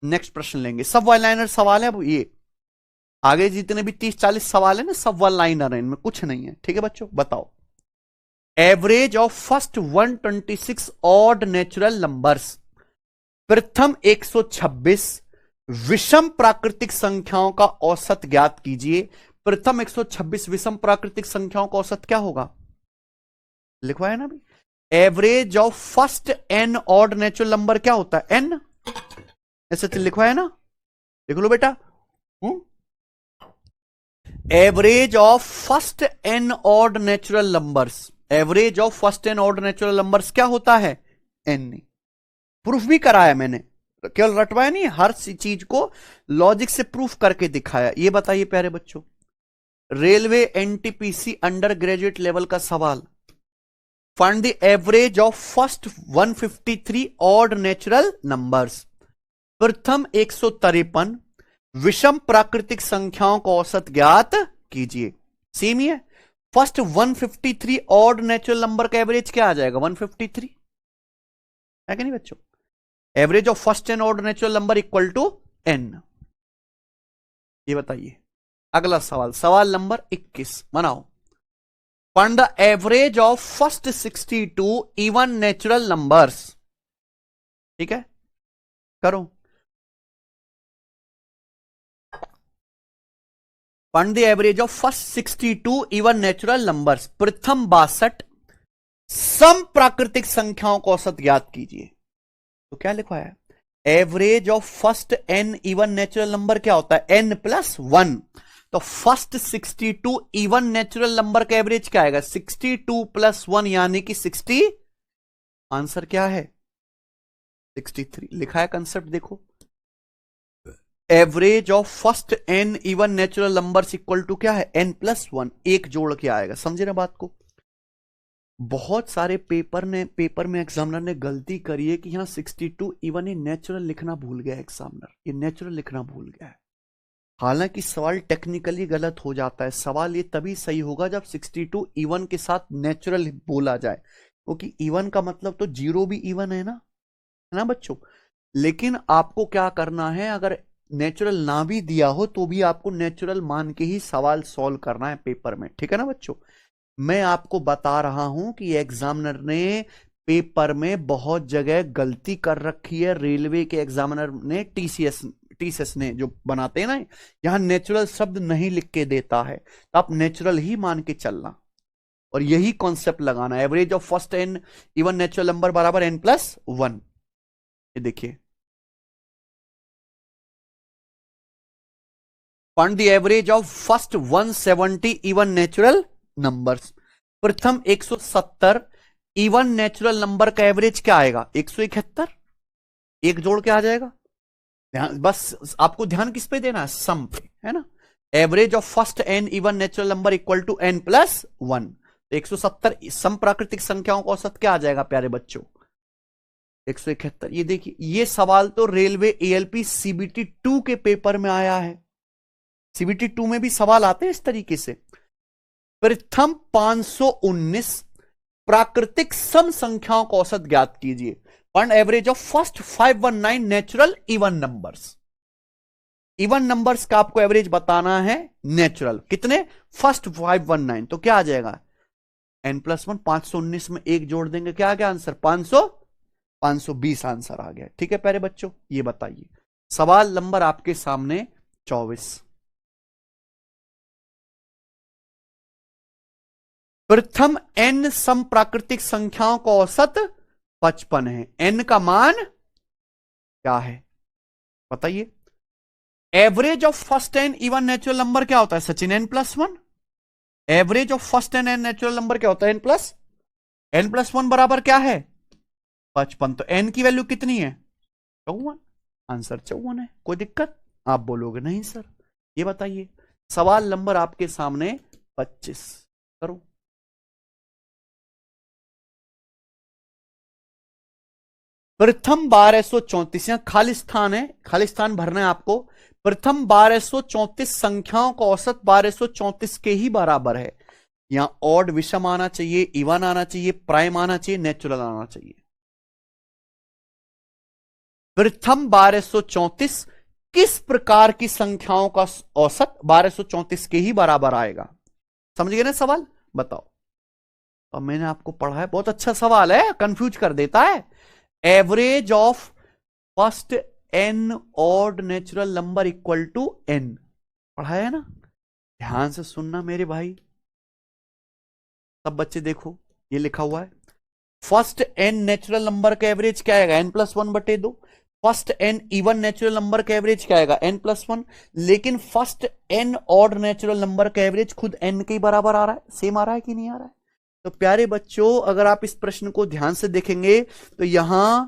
नेक्स्ट प्रश्न लेंगे, सब वन लाइनर सवाल है। अब ये आगे जितने भी 30-40 सवाल है ना, सब वन लाइनर है, इनमें कुछ नहीं है। ठीक है बच्चों, बताओ average of first 126 odd natural numbers. प्रथम 126 विषम प्राकृतिक संख्याओं का औसत ज्ञात कीजिए। प्रथम 126 विषम प्राकृतिक संख्याओं का औसत क्या होगा? लिखवाया ना अभी। Average of first n odd natural number क्या होता है? n। ऐसे तो लिखवाया ना, देख लो बेटा। Average of first n odd natural numbers, average of first n odd natural numbers क्या होता है? n। प्रूफ भी कराया मैंने, केवल रटवाया नहीं, हर चीज को लॉजिक से प्रूफ करके दिखाया। ये बताइए प्यारे बच्चों, railway NTPC under graduate level का सवाल। Find the average of first 153 odd natural numbers. प्रथम 153 विषम प्राकृतिक संख्याओं का औसत ज्ञात कीजिए। सेम ही है। फर्स्ट 153 ऑड नेचुरल नंबर का एवरेज क्या आ जाएगा? 153 है कि नहीं बच्चों? Average of first N odd natural number equal to n। ये बताइए अगला सवाल, सवाल नंबर 21 बनाओ। Find the average of first 62 even natural numbers. ठीक है, करो। Find the average of first 62 even natural numbers. प्रथम 62 सम प्राकृतिक संख्याओं का औसत ज्ञात कीजिए। तो क्या लिखवाया है? Average of first N even natural number क्या होता है? N plus one. तो फर्स्ट 62 इवन नेचुरल नंबर का एवरेज क्या आएगा? 62 प्लस वन यानी कि 60। आंसर क्या है? 63 लिखा है कंसेप्ट देखो। Average of first N even natural numbers equal to क्या है? N plus one. एक जोड़ के आएगा, समझे ना बात को? बहुत सारे पेपर में एग्जामिनर ने गलती करी है कि यहां 62 इवन ही नेचुरल लिखना भूल गया एग्जामिनर, ये नेचुरल लिखना भूल गया है। हालांकि सवाल टेक्निकली गलत हो जाता है, सवाल ये तभी सही होगा जब 62 इवन के साथ नेचुरल बोला जाए, क्योंकि इवन का मतलब तो जीरो भी इवन है ना बच्चों। लेकिन आपको क्या करना है, अगर नेचुरल ना भी दिया हो तो भी आपको नेचुरल मान के ही सवाल सॉल्व करना है पेपर में, ठीक है ना बच्चों। मैं आपको बता रहा हूं कि एग्जामिनर ने पेपर में बहुत जगह गलती कर रखी है। रेलवे के एग्जामिनर ने टीसीएस ने जो बनाते हैं ना, यहां नेचुरल शब्द नहीं लिख के देता है, तो आप नेचुरल ही मान के चलना और यही कॉन्सेप्ट लगाना। Average of first N even natural number बराबर एन प्लस वन। ये देखिए, find the average of first 170 even natural numbers. प्रथम 170 इवन नेचुरल नंबर का एवरेज क्या आएगा? 171। एक जोड़ के आ जाएगा। बस आपको ध्यान किस पे देना है? सम पे, है ना। Average of first N even natural number equal to N plus one. तो 170 सम प्राकृतिक संख्याओं का औसत क्या आ जाएगा प्यारे बच्चों? 171। ये देखिए, ये सवाल तो रेलवे एएलपी सीबीटी 2 के पेपर में आया है। सीबीटी 2 में भी सवाल आते हैं इस तरीके से। प्रथम 519 प्राकृतिक सम संख्याओं का औसत ज्ञात कीजिए। Find average of first 519 natural even numbers. Even numbers का आपको एवरेज बताना है नेचुरल। कितने? फर्स्ट 519। तो क्या आ जाएगा? N plus one. 519 में एक जोड़ देंगे, क्या आ गया आंसर? 520 आंसर आ गया। ठीक है प्यारे बच्चों, ये बताइए। सवाल नंबर आपके सामने 24। प्रथम एन सम प्राकृतिक संख्याओं का औसत 55 है। एन का मान क्या है बताइए? Average of first N even natural number क्या होता है Sachin? N plus one. Average of first N natural number क्या होता है? एन प्लस वन बराबर क्या है? 55। तो एन की वैल्यू कितनी है? 54। आंसर 54 है। कोई दिक्कत? आप बोलोगे नहीं सर। ये बताइए, सवाल नंबर आपके सामने 25 करो। प्रथम 1234, यहां खालिस्तान है, खालिस्तान भरना है आपको। प्रथम 1234 संख्याओं का औसत 1234 के ही बराबर है। यहां ऑड विषम आना चाहिए, इवन आना चाहिए, प्राइम आना चाहिए, नेचुरल आना चाहिए। प्रथम 1234 किस प्रकार की संख्याओं का औसत 1234 के ही बराबर आएगा? समझ गए ना सवाल? बताओ। तो मैंने आपको पढ़ा है, बहुत अच्छा सवाल है, कंफ्यूज कर देता है। Average of first N odd natural number equal to N, पढ़ा है ना? ध्यान से सुनना मेरे भाई, सब बच्चे देखो, ये लिखा हुआ है। फर्स्ट एन नेचुरल नंबर का एवरेज क्या आएगा? एन प्लस वन बटे दो। First N even natural number का एवरेज क्या आएगा? N plus one. लेकिन first N odd natural number का एवरेज खुद एन के बराबर आ रहा है। सेम आ रहा है कि नहीं आ रहा है? तो प्यारे बच्चों, अगर आप इस प्रश्न को ध्यान से देखेंगे तो यहां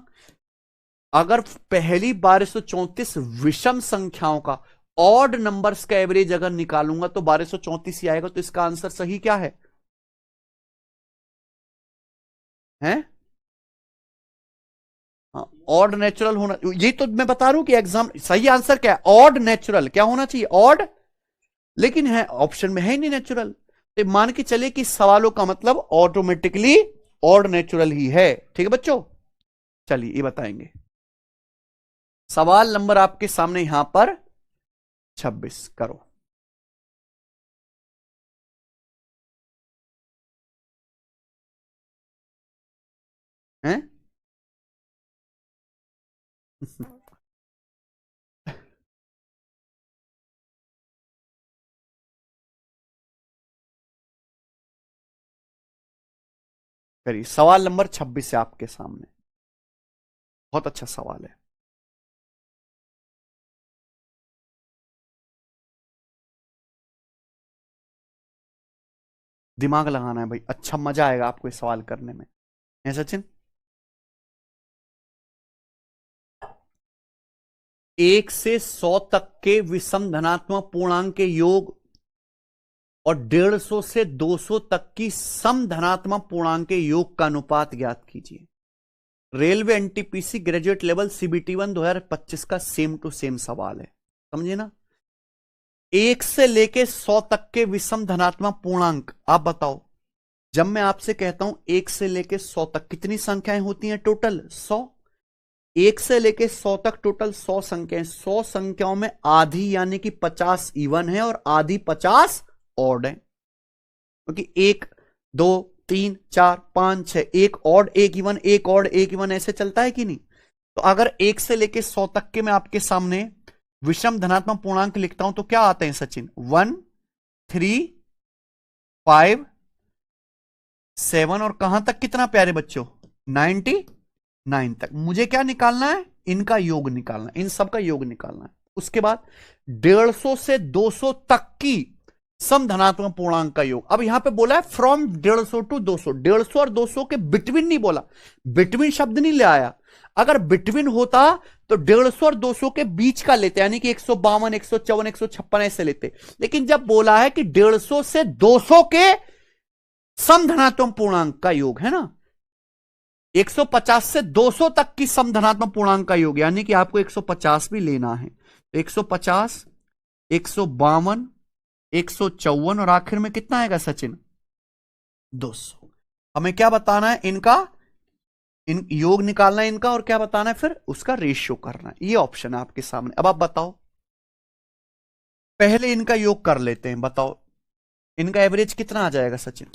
अगर पहली 1234 विषम संख्याओं का ऑड नंबर्स का एवरेज अगर निकालूंगा तो 1234 ही आएगा। तो इसका आंसर सही क्या है? हैं? हाँ, ऑड नेचुरल होना, ये तो मैं बता रहा हूं कि एग्जाम सही आंसर क्या है? ऑड नेचुरल क्या होना चाहिए? ऑड। लेकिन है ऑप्शन में, है ही नहीं नेचुरल। तो मान के चले कि सवालों का मतलब ऑटोमेटिकली ऑड नेचुरल ही है। ठीक है बच्चों, चलिए ये बताएंगे। सवाल नंबर आपके सामने यहां पर 26 करो। हैं? करिए, सवाल नंबर 26 है आपके सामने। बहुत अच्छा सवाल है। दिमाग लगाना है भाई, अच्छा मजा आएगा आपको इस सवाल करने में, है सचिन? 1 से 100 तक के विषम धनात्मक पूर्णांक के योग और 150 से 200 तक की सम धनात्मक पूर्णांक के योग का अनुपात ज्ञात कीजिए। Railway NTPC graduate level CBT 1 2025 का सेम टू सेम सवाल है, समझे ना? 1 से लेके 100 तक के विषम धनात्मक पूर्णांक, आप बताओ, जब मैं आपसे कहता हूं 1 से लेके 100 तक कितनी संख्याएं होती हैं टोटल? 100। 1 से लेके 100 तक टोटल 100 संख्याएं। 100 संख्याओं में आधी यानी कि 50 इवन है और आधी 50 ऑड है, क्योंकि 1 2 3 4 5 6, एक ऑड एक इवन, एक ऑड एक इवन, ऐसे चलता है कि नहीं? तो अगर 1 से लेके 100 तक के मैं आपके सामने विषम धनात्मक पूर्णांक लिखता हूं तो क्या आते हैं सचिन? 1 3 5 7 और कहां तक कितना प्यारे बच्चों? 99 तक। मुझे क्या निकालना है? इनका योग निकालना है, इन सब का योग निकालना है। उसके बाद 150 से 200 तक की सम धनात्मक पूर्णांक का योग। अब यहां पे बोला है फ्रॉम 150 टू 200, 150 और 200 के बिटवीन नहीं बोला, बिटवीन शब्द नहीं ले आया। अगर बिटवीन होता तो 150 और 200 के बीच का लेते, यानी कि 152 154 156 ऐसे लेते। लेकिन जब बोला है कि 150 से 200 के सम धनात्मक पूर्णांक का योग, है ना, 150 से 200 तक की सम धनात्मक पूर्णांक का योग, यानी कि आपको 150 भी लेना है। तो 150 152 154 और आखिर में कितना आएगा सचिन? 200। हमें क्या बताना है? इनका योग निकालना है इनका, और क्या बताना है फिर? उसका रेशियो करना है। ये ऑप्शन है आपके सामने। अब आप बताओ, पहले इनका योग कर लेते हैं। बताओ इनका एवरेज कितना आ जाएगा सचिन?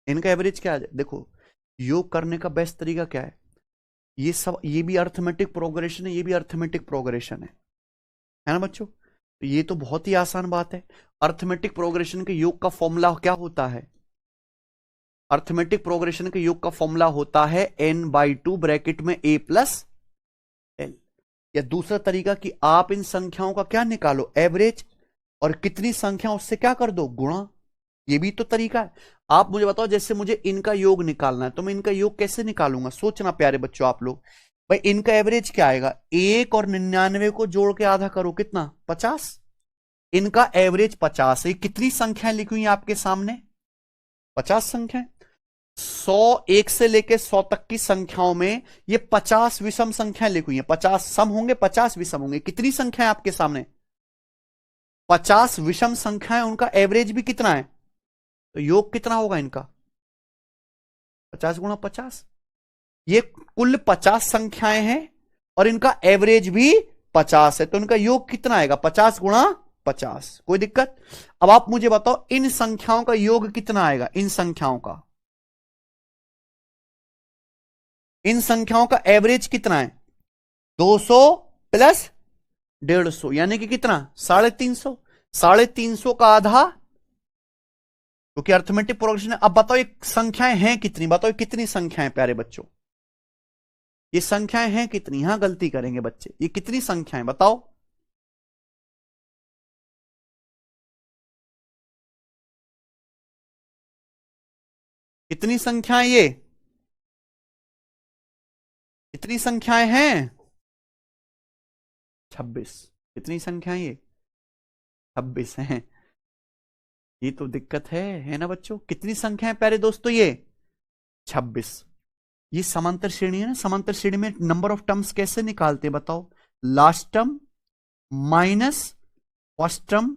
इनका एवरेज क्या आ जाएगा? देखो, योग करने का बेस्ट तरीका क्या है? ये सब, ये भी अर्थमेटिक प्रोग्रेशन है, ये भी अर्थमेटिक प्रोग्रेशन है ना बच्चों? तो ये तो बहुत ही आसान बात है। अर्थमेटिक प्रोग्रेशन के योग का फॉर्मूला क्या होता है? अर्थमेटिक प्रोग्रेशन के योग का फॉर्मूला होता है n/2 ब्रैकेट में a प्लस l। या दूसरा तरीका कि आप इन संख्याओं का क्या निकालो? एवरेज, और कितनी संख्या उससे क्या कर दो? गुणा। ये भी तो तरीका है। आप मुझे बताओ, जैसे मुझे इनका योग निकालना है तो मैं इनका योग कैसे निकालूंगा? सोचना प्यारे बच्चों आप लोग। भाई इनका एवरेज क्या आएगा? 1 और 99 को जोड़ के आधा करो, कितना? 50। इनका एवरेज 50 है। कितनी संख्याएं लिखी हुई हैं आपके सामने? 50 संख्याएं। 100, 1 से लेके 100 तक की संख्याओं में ये 50 विषम संख्याएं लिखी हुई हैं। 50 सम होंगे, 50 विषम होंगे। कितनी संख्याएं आपके सामने? 50 विषम संख्याएं। उनका एवरेज भी कितना है? तो योग कितना होगा इनका? 50 गुणा 50। ये कुल 50 संख्याएं हैं और इनका एवरेज भी 50 है, तो इनका योग कितना आएगा? 50 गुणा 50। कोई दिक्कत? अब आप मुझे बताओ इन संख्याओं का योग कितना आएगा? इन संख्याओं का, इन संख्याओं का एवरेज कितना है? 200 प्लस 150, यानी कि कितना? 350। 350 का आधा, क्योंकि अर्थमेटिक प्रोग्रेशन है। अब बताओ ये संख्याएं हैं कितनी? बताओ कितनी संख्याएं प्यारे बच्चों? ये संख्याएं हैं कितनी? यहां गलती करेंगे बच्चे। ये कितनी संख्याएं बताओ? कितनी संख्याएं? ये कितनी संख्याएं हैं? 26। कितनी संख्याएं ये? 26 हैं। ये तो दिक्कत है ना बच्चों? कितनी संख्याएं प्यारे दोस्तों? ये 26। ये समांतर श्रेणी है ना। समांतर श्रेणी में नंबर ऑफ टर्म्स कैसे निकालते हैं बताओ? Last term minus first term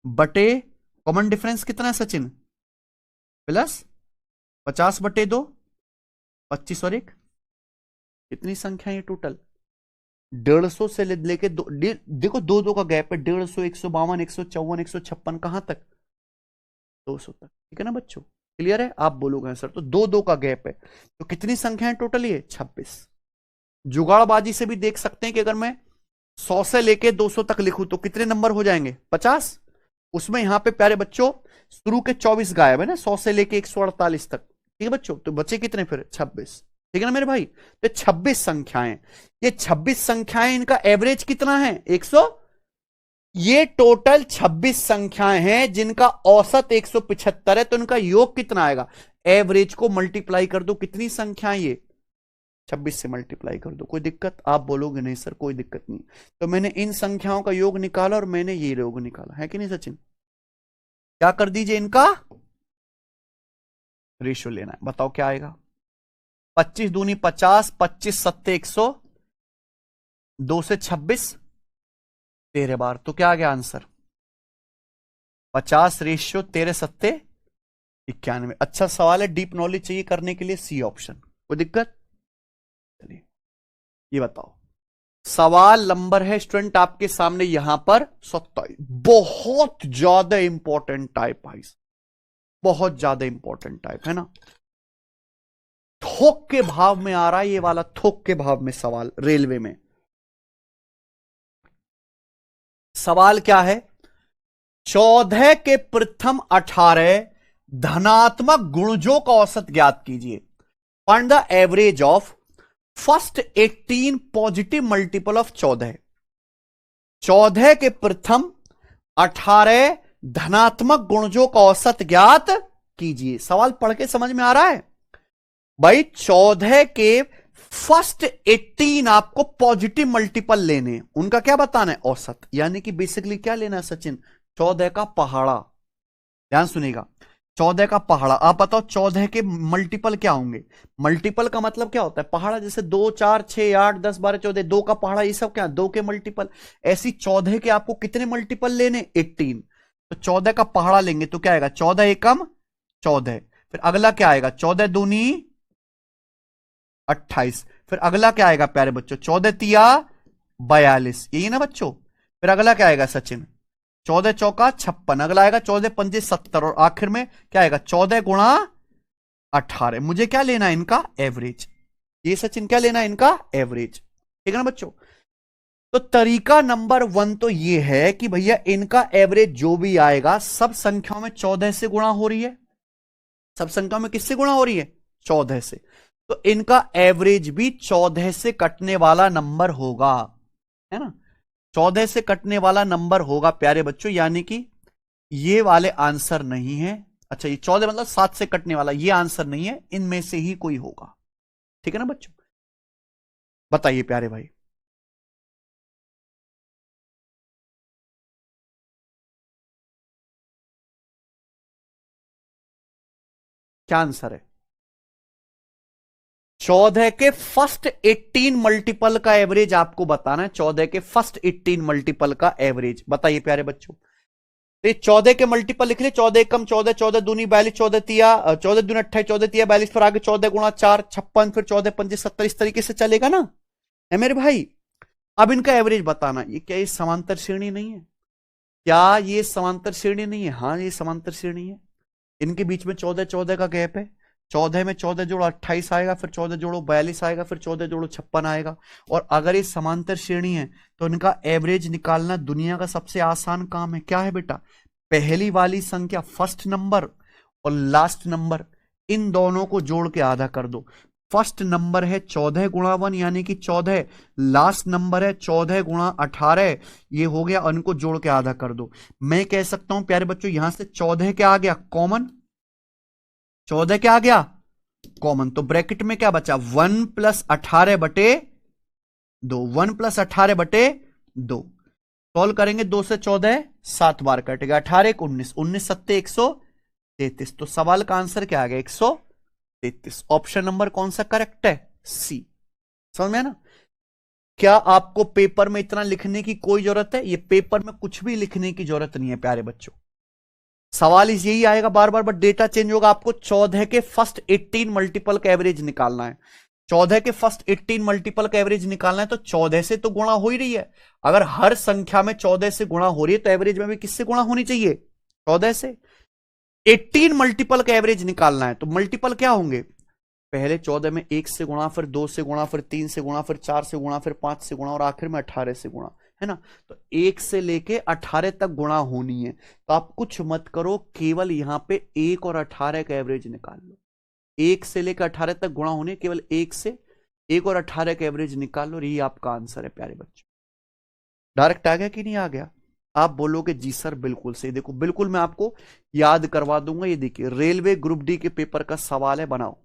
बटे कॉमन डिफरेंस कितना है सचिन? प्लस 50/2, 25 और 1। कितनी संख्या है टोटल? 150 से लेके देखो, 2 का गैप है। 150, 152, 154, 156, कहां तक? 200 तक। ठीक है ना बच्चों? क्लियर है? आप बोलोगे सर तो 2 का गैप है। तो कितनी संख्या है टोटल? ये 26। जुगाड़बाजी से भी देख सकते हैं कि अगर मैं 100 से लेके 200 तक लिखूं तो कितने नंबर हो जाएंगे? 50। उसमें यहां पे प्यारे बच्चों शुरू के 24 गायब है ना, 100 से लेके 148 तक। ठीक है बच्चों? तो बचे कितने फिर? 26। ठीक है ना मेरे भाई? तो 26 संख्याएं, ये 26 संख्याएं, इनका एवरेज कितना है? 100। ये टोटल 26 संख्याएं हैं जिनका औसत 175 है, तो इनका योग कितना आएगा? एवरेज को मल्टीप्लाई कर दो, कितनी संख्याएं ये? 26 से मल्टीप्लाई कर दो। कोई दिक्कत? आप बोलोगे नहीं सर कोई दिक्कत नहीं, तो मैंने इन संख्याओं का योग निकाला और मैंने ये योग निकाला, है कि नहीं सचिन? क्या कर दीजिए, इनका रेशियो लेना है, बताओ क्या आएगा? 25 दूनी 50, 25 सत्ते 100, 2 से 26 13 बार, तो क्या आ गया आंसर? 50 रेशियो 13 सत्ते 91। अच्छा सवाल है, डीप नॉलेज चाहिए करने के लिए सी ऑप्शन। कोई दिक्कत? चलिए ये बताओ, सवाल नंबर है स्टूडेंट आपके सामने यहां पर 27। बहुत ज्यादा इंपॉर्टेंट टाइप भाई, बहुत ज्यादा इंपॉर्टेंट टाइप है ना, थोक के भाव में आ रहा है ये वाला, थोक के भाव में सवाल रेलवे में। सवाल क्या है? 14 के प्रथम 18 धनात्मक गुणजों का औसत ज्ञात कीजिए। Find the average of first 18 positive multiple of 14। 14 के प्रथम 18 धनात्मक गुणजों का औसत ज्ञात कीजिए। सवाल पढ़ के समझ में आ रहा है भाई? 14 के फर्स्ट 18 आपको पॉजिटिव मल्टीपल लेने, उनका क्या बताना है? औसत। यानी कि बेसिकली क्या लेना है सचिन? 14 का पहाड़ा। ध्यान सुनिएगा, 14 का पहाड़ा। आप बताओ 14 के मल्टीपल क्या होंगे? मल्टीपल का मतलब क्या होता है? पहाड़ा, जैसे 2 4 6 8 10 12 14, 2 का पहाड़ा, ये सब क्या? 2 के मल्टीपल। ऐसी 14 के आपको कितने मल्टीपल लेने? 18। तो 14 का पहाड़ा लेंगे तो क्या आएगा? 14 एकम 14। फिर अगला क्या आएगा? 14 दूनी 28। फिर अगला क्या आएगा प्यारे बच्चों? 14 तिया 42, यही ना बच्चों? फिर अगला क्या आएगा सचिन? 14 चौका 56। अगला आएगा 14 पंजे 70, और आखिर में क्या आएगा? 14 गुणा 18। मुझे क्या लेना है? इनका एवरेज। ये सचिन क्या लेना है? इनका एवरेज। ठीक है ना बच्चों? तो तरीका नंबर 1 तो ये है कि भैया इनका एवरेज जो भी आएगा सब संख्याओं में 14 से गुणा हो रही है। सब संख्याओं में किससे गुणा हो रही है? 14 से। तो इनका एवरेज भी 14 से कटने वाला नंबर होगा, है ना? 14 से कटने वाला नंबर होगा प्यारे बच्चों, यानी कि ये वाले आंसर नहीं है। अच्छा, ये 14 मतलब 7 से कटने वाला, ये आंसर नहीं है, इनमें से ही कोई होगा। ठीक है ना बच्चों? बताइए प्यारे भाई, क्या आंसर है? 14 के फर्स्ट 18 मल्टीपल का एवरेज आपको बताना है। 14 के फर्स्ट 18 मल्टीपल का एवरेज बताइए प्यारे बच्चों। तो ये 14 के मल्टीपल लिख ले, 14 एकम 14, 14 दूनी 42, 14 तिया 14 दूनी 28, 14 तिया 42, फिर आगे 14 गुणा 4 56, फिर 14 पंजे 70, इस तरीके से चलेगा ना, है मेरे भाई? अब इनका एवरेज बताना। ये क्या ये समांतर श्रेणी नहीं है? क्या ये समांतर श्रेणी नहीं है? हाँ ये समांतर श्रेणी है। इनके बीच में 14 14 का गैप है। 14 में 14 जोड़ो 28 आएगा, फिर 14 जोड़ो 42 आएगा, फिर 14 जोड़ो 56 आएगा। और अगर ये समांतर श्रेणी है तो इनका एवरेज निकालना दुनिया का सबसे आसान काम है। क्या है बेटा? पहली वाली संख्या फर्स्ट नंबर और लास्ट नंबर, इन दोनों को जोड़ के आधा कर दो। फर्स्ट नंबर है 14 गुणा 1 यानी कि 14, लास्ट नंबर है 14 गुणा 18, ये हो गया, उनको जोड़ के आधा कर दो। मैं कह सकता हूं प्यारे बच्चों यहां से 14 क्या आ गया? कॉमन। 14 क्या आ गया? कॉमन। तो ब्रैकेट में क्या बचा? 1 प्लस 18 बटे 2, 1 प्लस 18 बटे 2। सॉल्व करेंगे, 2 से 14 7 बार कटेगा, 18 19, 19 सत्ते 133। तो सवाल का आंसर क्या आ गया? 133। ऑप्शन नंबर कौन सा करेक्ट है? सी। समझ में है ना? क्या आपको पेपर में इतना लिखने की कोई जरूरत है? ये पेपर में कुछ भी लिखने की जरूरत नहीं है प्यारे बच्चों। सवाल इस यही आएगा बार बार, बट डेटा चेंज होगा। आपको 14 के फर्स्ट 18 मल्टीपल का एवरेज निकालना है। 14 के फर्स्ट 18 मल्टीपल का एवरेज निकालना है तो 14 से तो गुणा हो ही रही है। अगर हर संख्या में 14 से गुणा हो रही है तो एवरेज में भी किससे गुणा होनी चाहिए? 14 से। 18 मल्टीपल का एवरेज निकालना है तो मल्टीपल क्या होंगे? पहले 14 में 1 से गुणा, फिर 2 से गुणा, फिर 3 से गुणा, फिर 4 से गुणा, फिर 5 से गुणा, और आखिर में 18 से गुणा, है ना? तो 1 से लेके 18 तक गुणा होनी है। तो आप कुछ मत करो, केवल यहां पे 1 और 18 का एवरेज निकाल लो। 1 से लेकर 18 तक गुणा होनी है, केवल 1 और 18 का एवरेज निकाल लो। यही आपका आंसर है प्यारे बच्चों। डायरेक्ट आ गया कि नहीं आ गया? आप बोलोगे जी सर बिल्कुल सही। देखो बिल्कुल मैं आपको याद करवा दूंगा। ये देखिए रेलवे ग्रुप डी के पेपर का सवाल है, बनाओ।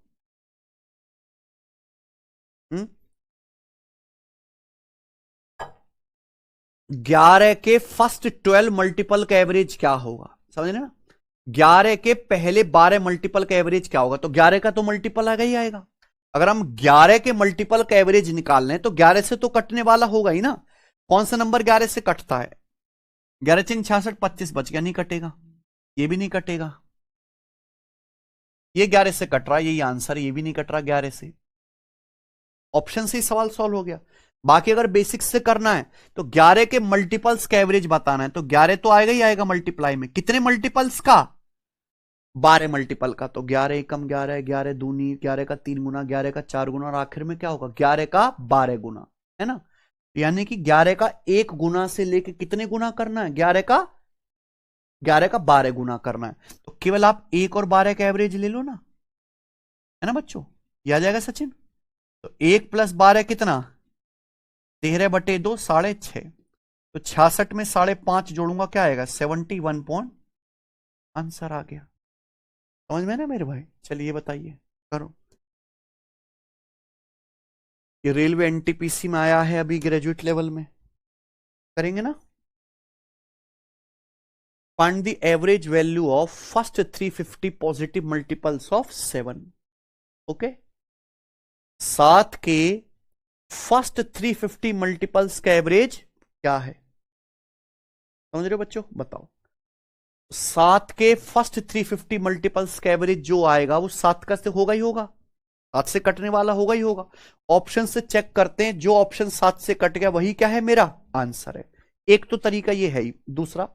11 के फर्स्ट 12 मल्टीपल का एवरेज क्या होगा, समझ ना। 11 के पहले 12 मल्टीपल का एवरेज क्या होगा, तो 11 का तो मल्टीपल आएगा ही आएगा। अगर हम 11 के मल्टीपल का एवरेज निकाल लें तो 11 से तो कटने वाला होगा ही ना। कौन सा नंबर 11 से कटता है? 11 चिंग 66, 25 बच गया, नहीं कटेगा। ये भी नहीं कटेगा। ये 11 से कट रहा है, यही आंसर। ये भी नहीं कट रहा 11 से। ऑप्शन से ही सवाल सॉल्व हो गया। बाकी अगर बेसिक्स से करना है तो 11 के मल्टीपल्स का एवरेज बताना है, तो 11 तो आएगा ही आएगा मल्टीप्लाई में। कितने मल्टीपल्स का? 12 मल्टीपल का। तो 11 एकम 11, 11 दूनी 11 का 3 गुना, 11 का 4 गुना, और आखिर में क्या होगा 11 का 12 गुना, है ना। यानी कि 11 का 1 गुना से लेके कितने गुना करना है? 11 का 12 गुना करना है। तो केवल आप 1 और 12 का एवरेज ले लो ना, है ना बच्चों। ये आ जाएगा सचिन। तो 1 + 12 कितना? 13/2, 6.5। तो 66 में 5.5 जोड़ूंगा, क्या आएगा? 71 पॉइंट। आंसर आ गया। समझ में ना मेरे भाई। चलिए बताइए, करो। ये रेलवे एनटीपीसी में आया है अभी ग्रेजुएट लेवल में, करेंगे ना। Find the average value of first 350 positive multiples of 7। Okay, 7 के फर्स्ट 350 मल्टीपल्स का एवरेज क्या है? समझ रहे हो बच्चों, बताओ। 7 के फर्स्ट 350 मल्टीपल्स का एवरेज जो आएगा वो 7 का से होगा ही होगा, 7 से कटने वाला होगा ही होगा। ऑप्शन से चेक करते हैं, जो ऑप्शन 7 से कट गया वही क्या है, मेरा आंसर है। एक तो तरीका ये है ही। दूसरा,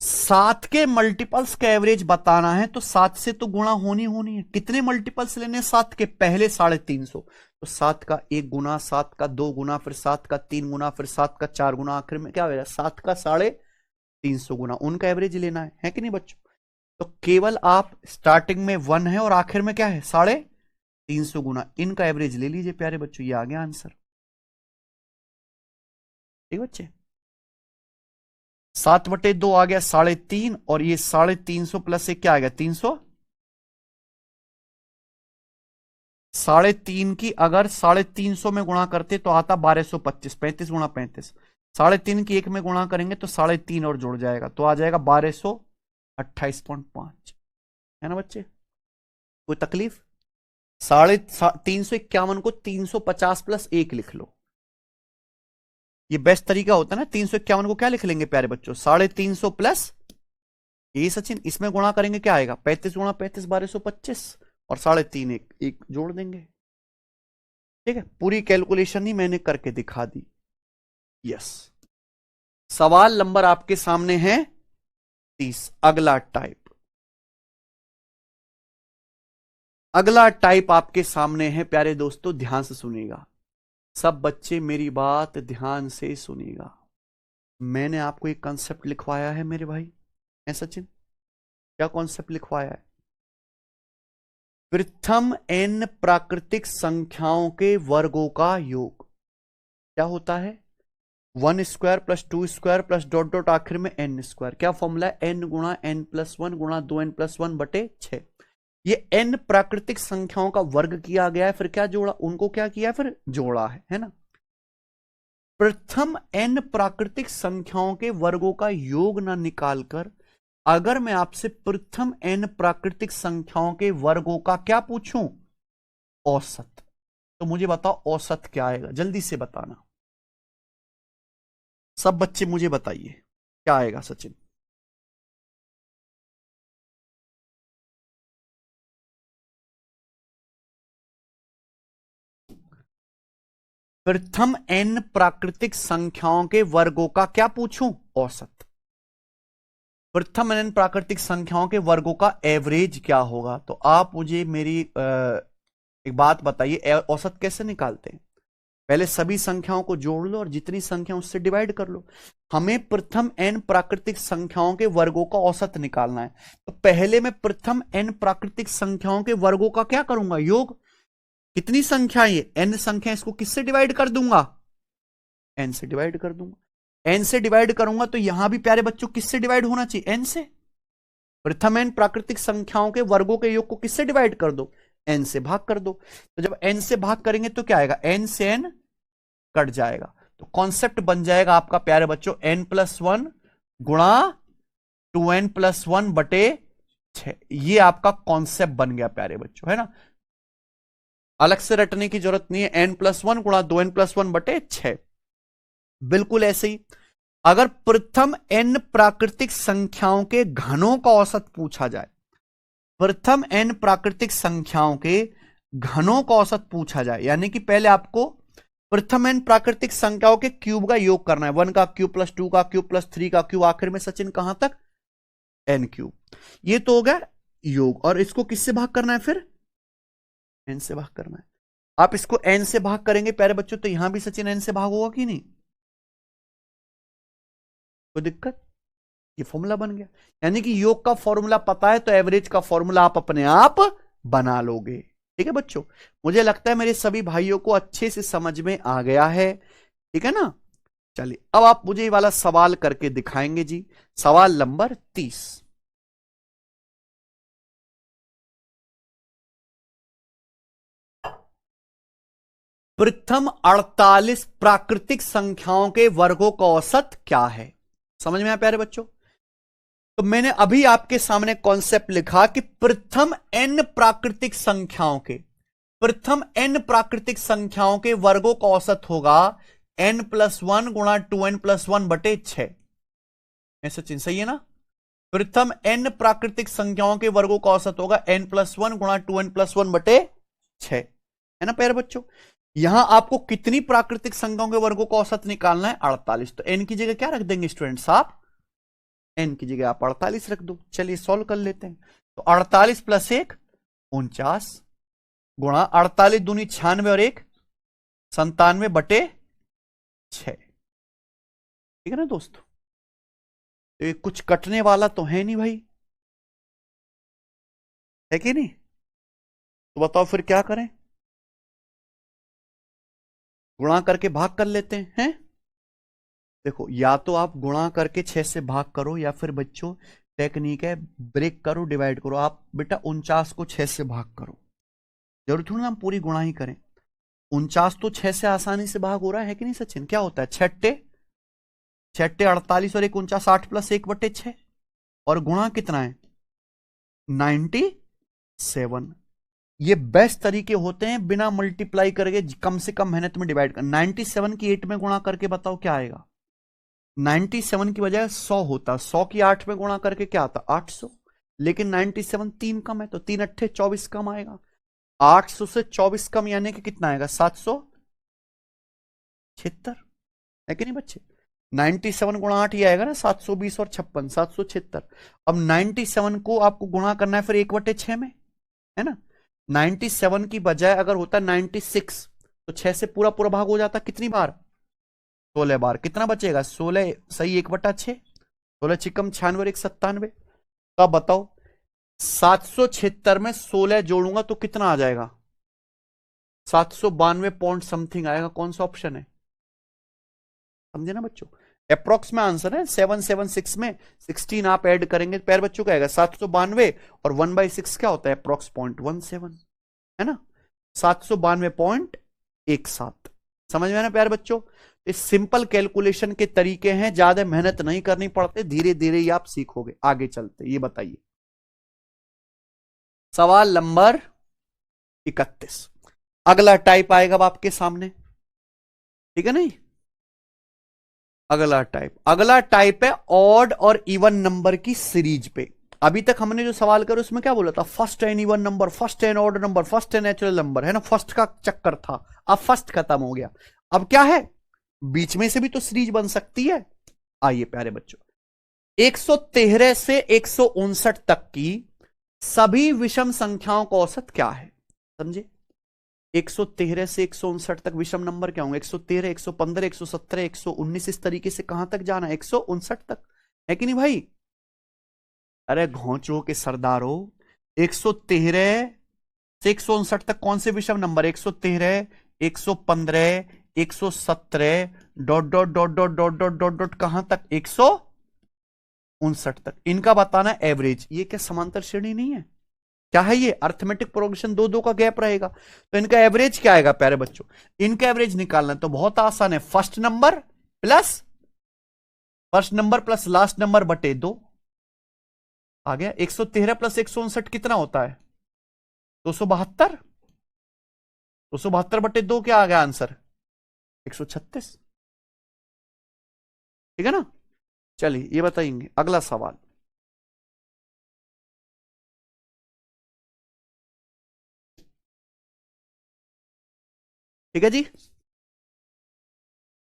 7 के मल्टीपल्स का एवरेज बताना है तो 7 से तो गुणा होनी है। कितने मल्टीपल्स लेने? 7 के पहले 350। तो 7 का 1 गुना, 7 का 2 गुना, फिर 7 का 3 गुना, फिर 7 का 4 गुना, आखिर में क्या हो जाएगा 7 का 350 गुना। उनका एवरेज लेना है कि नहीं बच्चों। तो केवल आप स्टार्टिंग में 1 है और आखिर में क्या है 350 गुना, इनका एवरेज ले लीजिए प्यारे बच्चों। ये आ गया आंसर। ठीक बच्चे, 7/2 आ गया 3.5, और ये 350 प्लस एक क्या आ गया 300। 3.5 की अगर 350 में गुणा करते तो आता 1225, 35 गुणा 35। 3.5 की 1 में गुणा करेंगे तो 3.5 और जुड़ जाएगा, तो आ जाएगा 1228.5, है ना बच्चे। कोई तकलीफ? 351 को 350 प्लस 1 लिख लो। ये बेस्ट तरीका होता है ना। 351 को क्या लिख लेंगे प्यारे बच्चों? 350 प्लस, यही सचिन, इसमें गुणा करेंगे क्या आएगा 35 गुणा 35 1225, और 3.5 एक जोड़ देंगे। ठीक है, पूरी कैलकुलेशन ही मैंने करके दिखा दी। यस, सवाल नंबर आपके सामने है 30। अगला टाइप आपके सामने है प्यारे दोस्तों, ध्यान से सुनिएगा। सब बच्चे मेरी बात ध्यान से सुनिएगा। मैंने आपको एक कॉन्सेप्ट लिखवाया है मेरे भाई, है सचिन। क्या कॉन्सेप्ट लिखवाया है? प्रथम n प्राकृतिक संख्याओं के वर्गों का योग क्या होता है? 1² + 2² + डॉट आखिर में n²। क्या फॉर्मूला है? n गुणा n+1 गुणा 2n+1/6। ये n प्राकृतिक संख्याओं का वर्ग किया गया है, फिर क्या जोड़ा, उनको क्या किया है, फिर जोड़ा है ना। प्रथम n प्राकृतिक संख्याओं के वर्गों का योग ना निकालकर अगर मैं आपसे प्रथम n प्राकृतिक संख्याओं के वर्गों का क्या पूछूं, औसत, तो मुझे बताओ औसत क्या आएगा, जल्दी से बताना। सब बच्चे मुझे बताइए क्या आएगा सचिन। प्रथम n प्राकृतिक संख्याओं के वर्गों का क्या पूछूं, औसत। प्रथम n प्राकृतिक संख्याओं के वर्गों का एवरेज क्या होगा। तो आप मुझे मेरी एक बात बताइए, औसत कैसे निकालते हैं? पहले सभी संख्याओं को जोड़ लो और जितनी संख्या उससे डिवाइड कर लो। हमें प्रथम n प्राकृतिक संख्याओं के वर्गों का औसत निकालना है। तो पहले मैं प्रथम n प्राकृतिक संख्याओं के वर्गों का क्या करूंगा, योग। कितनी संख्या ये n संख्या, इसको किससे डिवाइड कर दूंगा, n से डिवाइड कर दूंगा। n से डिवाइड करूंगा तो यहां भी प्यारे बच्चों किससे डिवाइड होना चाहिए, n से। प्रथम n प्राकृतिक संख्याओं के वर्गों के योग को किससे डिवाइड कर दो, n से भाग कर दो। तो जब n से भाग करेंगे तो क्या आएगा, n से n कट जाएगा। तो कॉन्सेप्ट बन जाएगा आपका प्यारे बच्चों n+1 गुणा 2n+1 बटे 6। ये आपका कॉन्सेप्ट बन गया प्यारे बच्चों, है ना। अलग से रटने की जरूरत नहीं है, n+1 गुणा 2n+1 बटे 6। बिल्कुल ऐसे ही अगर प्रथम n प्राकृतिक संख्याओं के घनों का औसत पूछा जाए, प्रथम n प्राकृतिक संख्याओं के घनों का औसत पूछा जाए, यानी कि पहले आपको प्रथम n प्राकृतिक संख्याओं के क्यूब का योग करना है, 1 का क्यूब प्लस 2 का क्यूब प्लस 3 का क्यूब, आखिर में सचिन कहां तक, n क्यूब। ये तो हो गया योग, और इसको किससे भाग करना है, फिर n से भाग करना है। आप इसको n से भाग करेंगे प्यारे बच्चों तो यहां भी सचिन n से भाग होगा कि नहीं, कोई दिक्कत, ये फॉर्मूला बन गया। यानी कि योग का फॉर्मूला पता है तो एवरेज का फॉर्मूला आप अपने आप बना लोगे। ठीक है बच्चों, मुझे लगता है मेरे सभी भाइयों को अच्छे से समझ में आ गया है, ठीक है ना। चलिए अब आप मुझे ये वाला सवाल करके दिखाएंगे जी, सवाल नंबर 30। प्रथम 48 प्राकृतिक संख्याओं के वर्गों का औसत क्या है, समझ में आया प्यारे बच्चों। तो मैंने अभी आपके सामने कॉन्सेप्ट लिखा कि प्रथम n प्राकृतिक संख्याओं के, प्रथम n प्राकृतिक संख्याओं के वर्गों का औसत होगा n+1 गुणा 2n+1 बटे 6। सचिन सही है ना, प्रथम n प्राकृतिक संख्याओं के वर्गों का औसत होगा n+1 गुणा 2n+1 बटे 6, है ना प्यारे बच्चों। यहां आपको कितनी प्राकृतिक संख्याओं के वर्गों का औसत निकालना है, 48। तो n की जगह क्या रख देंगे स्टूडेंट्स आप, n की जगह आप 48 रख दो। चलिए सॉल्व कर लेते हैं। तो 48 प्लस 1 49 गुणा 48 दूनी 96 और 1 97 बटे 6, ठीक है ना दोस्तों। तो ये कुछ कटने वाला तो है नहीं भाई, है कि नहीं। तो बताओ फिर क्या करें, गुणा करके भाग कर लेते हैं। देखो या तो आप गुणा करके 6 से भाग करो, या फिर बच्चों टेक्निक है ब्रेक करो डिवाइड करो। आप बेटा 49 को 6 से भाग करो, जरूर थोड़ा हम पूरी गुणा ही करें। 49 तो 6 से आसानी से भाग हो रहा है कि नहीं सचिन, क्या होता है, 6 48 और 1 49, 8 प्लस 1 बटे 6, और गुणा कितना है 97। ये बेस्ट तरीके होते हैं बिना मल्टीप्लाई करके कम से कम मेहनत में डिवाइड कर। 97 की 8 में गुणा करके बताओ क्या आएगा, 97 की बजाय 100 होता, 100 की 8 में गुणा करके क्या आता 800, लेकिन 97 3 कम है तो 3 अट्ठे 24 कम आएगा। 800 से 24 कम यानी कि कितना आएगा 776, है कि नहीं बच्चे। 97 गुणा 8 ही आएगा ना, 720 और 56 776। अब 97 को आपको गुणा करना है फिर 1/6 में, है ना। 97 की बजाय अगर होता 96 तो 6 से पूरा पूरा भाग हो जाता कितनी बार, 16 बार। कितना बचेगा 16 सही 1/6, 16 चिकम 96 और 1 97। तो अब बताओ 776 में 16 जोड़ूंगा तो कितना आ जाएगा 792 पॉइंट समथिंग आएगा। कौन सा ऑप्शन है, समझे ना बच्चों। अप्रोक्स में आंसर है 776 में 16 आप ऐड करेंगे प्यार बच्चों का आएगा 792, और 1/6 क्या होता है अप्रोक्स 0.17, है ना 792.17। समझ में ना प्यार बच्चों। इस सिंपल कैलकुलेशन के तरीके हैं, ज्यादा मेहनत नहीं करनी पड़ते, धीरे धीरे ही आप सीखोगे। आगे चलते ये बताइए सवाल नंबर 31। अगला टाइप आएगा अब आपके सामने, ठीक है नहीं। अगला टाइप है ऑड और इवन नंबर की सीरीज पे। अभी तक हमने जो सवाल करा उसमें क्या बोला था, first N even number, first N odd number, first N natural number, है ना। फर्स्ट का चक्कर था, अब फर्स्ट खत्म हो गया। अब क्या है, बीच में से भी तो सीरीज बन सकती है। आइए प्यारे बच्चों, 113 से 159 तक की सभी विषम संख्याओं का औसत क्या है, समझे। 113 से 159 तक विषम नंबर क्या होंगे, 113 115 117 119, इस तरीके से कहां तक जाना है 159 तक, है कि नहीं भाई। अरे घोंचो के सरदारो, 113 से 159 तक कौन से विषम number, 113 115 117 dot dot dot dot dot dot dot dot कहां तक 159 तक। इनका बताना एवरेज। ये क्या समांतर श्रेणी नहीं है? क्या है ये? अर्थमेटिक प्रोग्रेशन, दो दो का गैप रहेगा, तो इनका एवरेज क्या आएगा प्यारे बच्चों? इनका एवरेज निकालना तो बहुत आसान है। First number plus last number बटे 2 आ गया। 113 प्लस 159 कितना होता है? 272। 272 बटे 2 क्या आ गया आंसर? 136। ठीक है ना? चलिए ये बताएंगे अगला सवाल। ठीक है जी।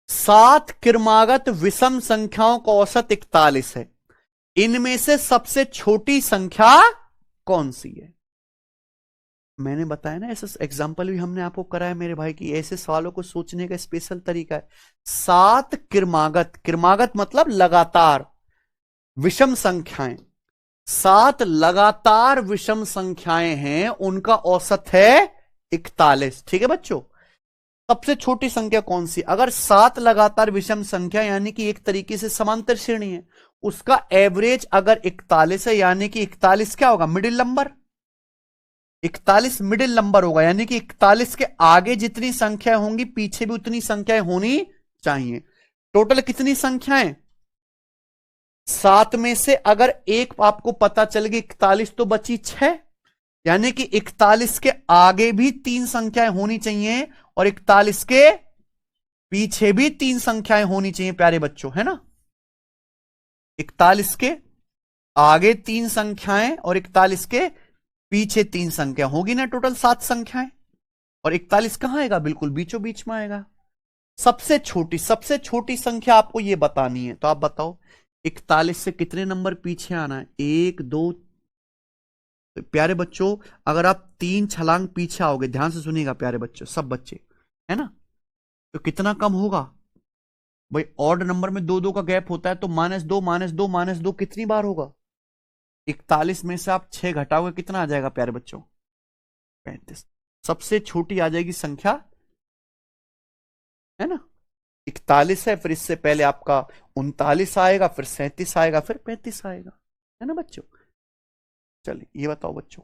7 क्रमागत विषम संख्याओं का औसत 41 है। इनमें से सबसे छोटी संख्या कौन सी है? मैंने बताया ना, ऐसा एग्जाम्पल भी हमने आपको कराया मेरे भाई की। ऐसे सवालों को सोचने का स्पेशल तरीका है। 7 क्रमागत मतलब लगातार विषम संख्याएं। 7 लगातार विषम संख्याएं हैं, उनका औसत है 41। ठीक है बच्चों? सबसे छोटी संख्या कौन सी? अगर 7 लगातार विषम संख्या यानी कि एक तरीके से समांतर श्रेणी है, उसका एवरेज अगर 41 है, यानी कि 41 क्या होगा? Middle number. 41 मिडिल नंबर होगा, यानी कि 41 के आगे जितनी संख्या होंगी पीछे भी उतनी संख्याएं होनी चाहिए। टोटल कितनी संख्याएं? 7 में से अगर एक आपको पता चल गई 41, तो बची 6, यानी कि 41 के आगे भी 3 संख्याएं होनी चाहिए और 41 के पीछे भी 3 संख्याएं होनी चाहिए प्यारे बच्चों, है ना? 41 के आगे 3 संख्याएं और 41 के पीछे 3 संख्या होगी ना, टोटल 7 संख्याएं। और 41 कहां आएगा? बिल्कुल बीचों बीच में आएगा। सबसे छोटी संख्या आपको यह बतानी है, तो आप बताओ 41 से कितने नंबर पीछे आना है? 1 2। तो प्यारे बच्चों अगर आप 3 छलांग पीछे आओगे, ध्यान से सुनिएगा प्यारे बच्चों, सब बच्चे, है ना, तो कितना कम होगा भाई? ऑड नंबर में 2 2 का गैप होता है, तो -2 -2 -2 कितनी बार होगा? 41 में से आप 6 घटाओगे, कितना आ जाएगा प्यारे बच्चों? 35। सबसे छोटी आ जाएगी संख्या, है ना? 41 है, फिर इससे पहले आपका 39 आएगा, फिर 37 आएगा, फिर 35 आएगा, है ना बच्चों? चलिए ये बताओ बच्चों,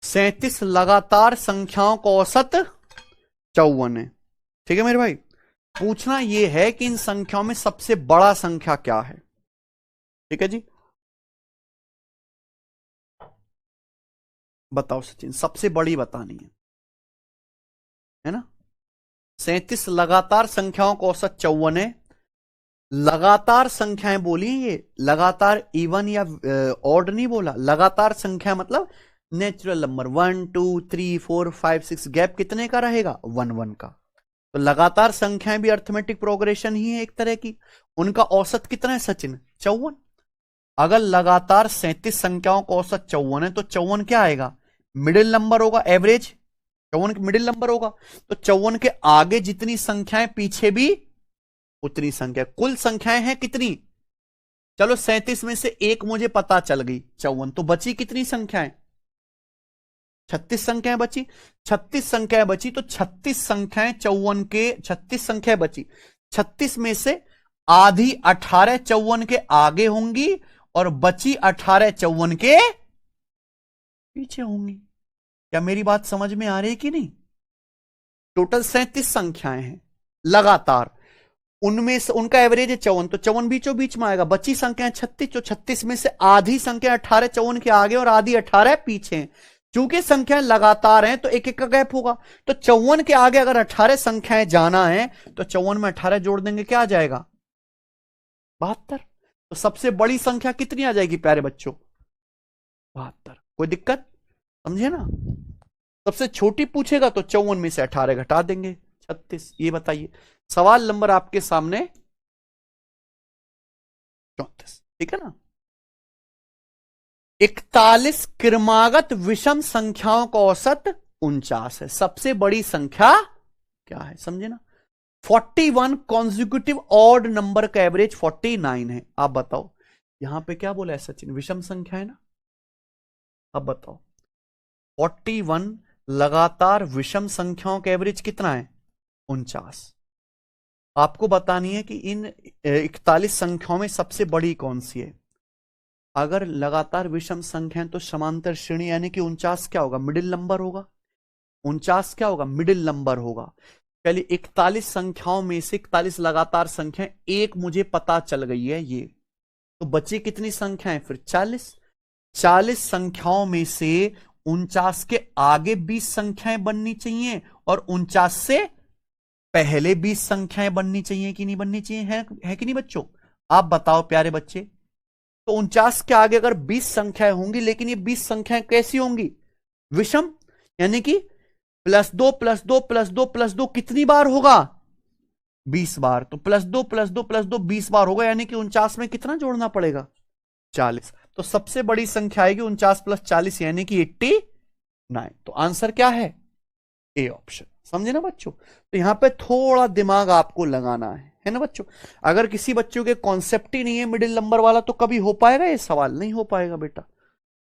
सैंतीस लगातार संख्याओं का औसत 54 है। ठीक है मेरे भाई? पूछना यह है कि इन संख्याओं में सबसे बड़ा संख्या क्या है? ठीक है जी, बताओ सचिन, सबसे बड़ी बतानी है ना? 37 लगातार संख्याओं का औसत 54 है। लगातार संख्याएं बोली, ये लगातार इवन या ऑड नहीं बोला। लगातार संख्या मतलब नेचुरल नंबर 1 2 3 4 5 6, गैप कितने का रहेगा? 1 1 का। तो लगातार संख्याएं भी अर्थमेटिक प्रोग्रेशन ही है एक तरह की। उनका औसत कितना है सचिन? 54। अगर लगातार 37 संख्याओं का औसत 54 है, तो 54 क्या आएगा? मिडिल नंबर होगा, एवरेज 54 मिडिल नंबर होगा। तो 54 के आगे जितनी संख्याएं पीछे भी उतनी संख्या। कुल संख्याएं हैं कितनी? चलो 37 में से एक मुझे पता चल गई 54, तो बची कितनी संख्याएं? 36 संख्याएं बची। 36 संख्याएं बची, तो 36 संख्याएं 54 के 36 संख्याएं बची। 36 में से आधी 18 54 के आगे होंगी और बची 18 54 के पीछे होंगी। क्या मेरी बात समझ में आ रही है कि नहीं? टोटल 37 संख्याएं हैं लगातार, उनमें से उनका एवरेज है 54, तो 54 बीचों बीच में आएगा। बची संख्याएं 36, जो 36 में से आधी संख्या 18 54 के आगे और आधी 18 पीछे हैं। चूंकि संख्याएं लगातार हैं तो एक एक का गैप होगा। तो 54 के आगे अगर 18 संख्याएं जाना है, तो 54 में 18 जोड़ देंगे, क्या आ जाएगा? 72। तो सबसे बड़ी संख्या कितनी आ जाएगी प्यारे बच्चों? 72। कोई दिक्कत? समझे ना? सबसे छोटी पूछेगा तो 54 में से 18 घटा देंगे, 36। ये बताइए, सवाल नंबर आपके सामने 34। ठीक है ना? 41 क्रमागत विषम संख्याओं का औसत 49 है। सबसे बड़ी संख्या क्या है? समझे ना? 41 कॉन्जिक्यूटिव ऑड नंबर का एवरेज 49 है। आप बताओ यहां पे क्या बोला है सचिन, विषम संख्या है ना। अब बताओ 41 लगातार विषम संख्याओं का एवरेज कितना है, 49। आपको बतानी है कि इन 41 संख्याओं में सबसे बड़ी कौन सी है। अगर लगातार विषम संख्या है तो समांतर श्रेणी यानी कि 49 क्या होगा, मिडिल नंबर होगा। 49 क्या होगा, मिडिल नंबर होगा। चलिए 41 संख्याओं में से 41 लगातार संख्याएं, एक मुझे पता चल गई है ये, तो बची कितनी संख्याएं फिर 40। 40 संख्याओं में से 49 के आगे 20 संख्याएं बननी चाहिए और 49 से पहले 20 संख्याएं बननी चाहिए कि नहीं बननी चाहिए, है कि नहीं बच्चों। आप बताओ प्यारे बच्चे। तो 49 के आगे अगर 20 संख्याएं होंगी, लेकिन ये 20 संख्याएं कैसी होंगी, विषम, यानी कि +2 +2 +2 +2 कितनी बार होगा, 20 बार। तो +2 +2 +2 20 बार होगा, यानी कि 49 में कितना जोड़ना पड़ेगा, 40। तो सबसे बड़ी संख्या आएगी 49 + 40 यानी कि 89। तो आंसर क्या है, ए ऑप्शन। समझे ना बच्चों। तो यहां पे थोड़ा दिमाग आपको लगाना है ना बच्चों। अगर किसी बच्चों के कॉन्सेप्ट ही नहीं है मिडिल नंबर वाला, तो कभी हो पाएगा ये सवाल, नहीं हो पाएगा बेटा।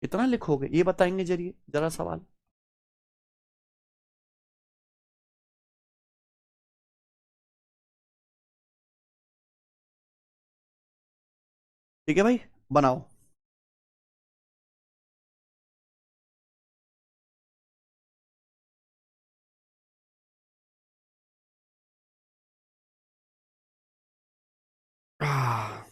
कितना लिखोगे ये बताएंगे जरिए जरा सवाल। ठीक है भाई, बनाओ। आह,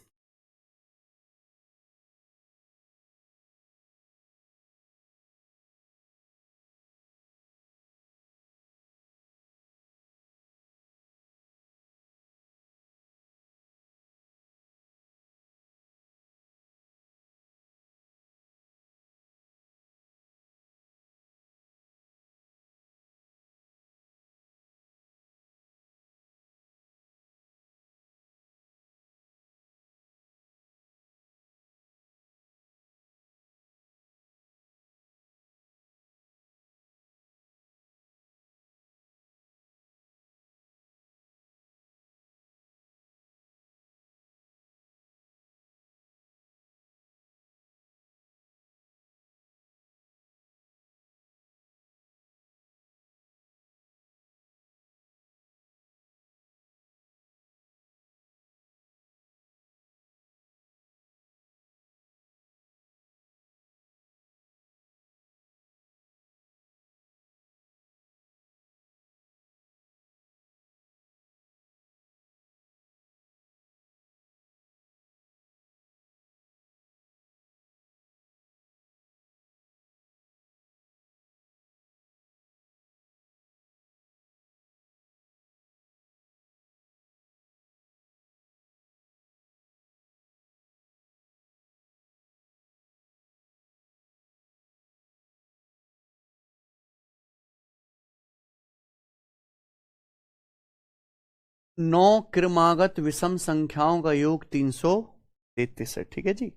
9 क्रमागत विषम संख्याओं का योग 333 है। ठीक है जी।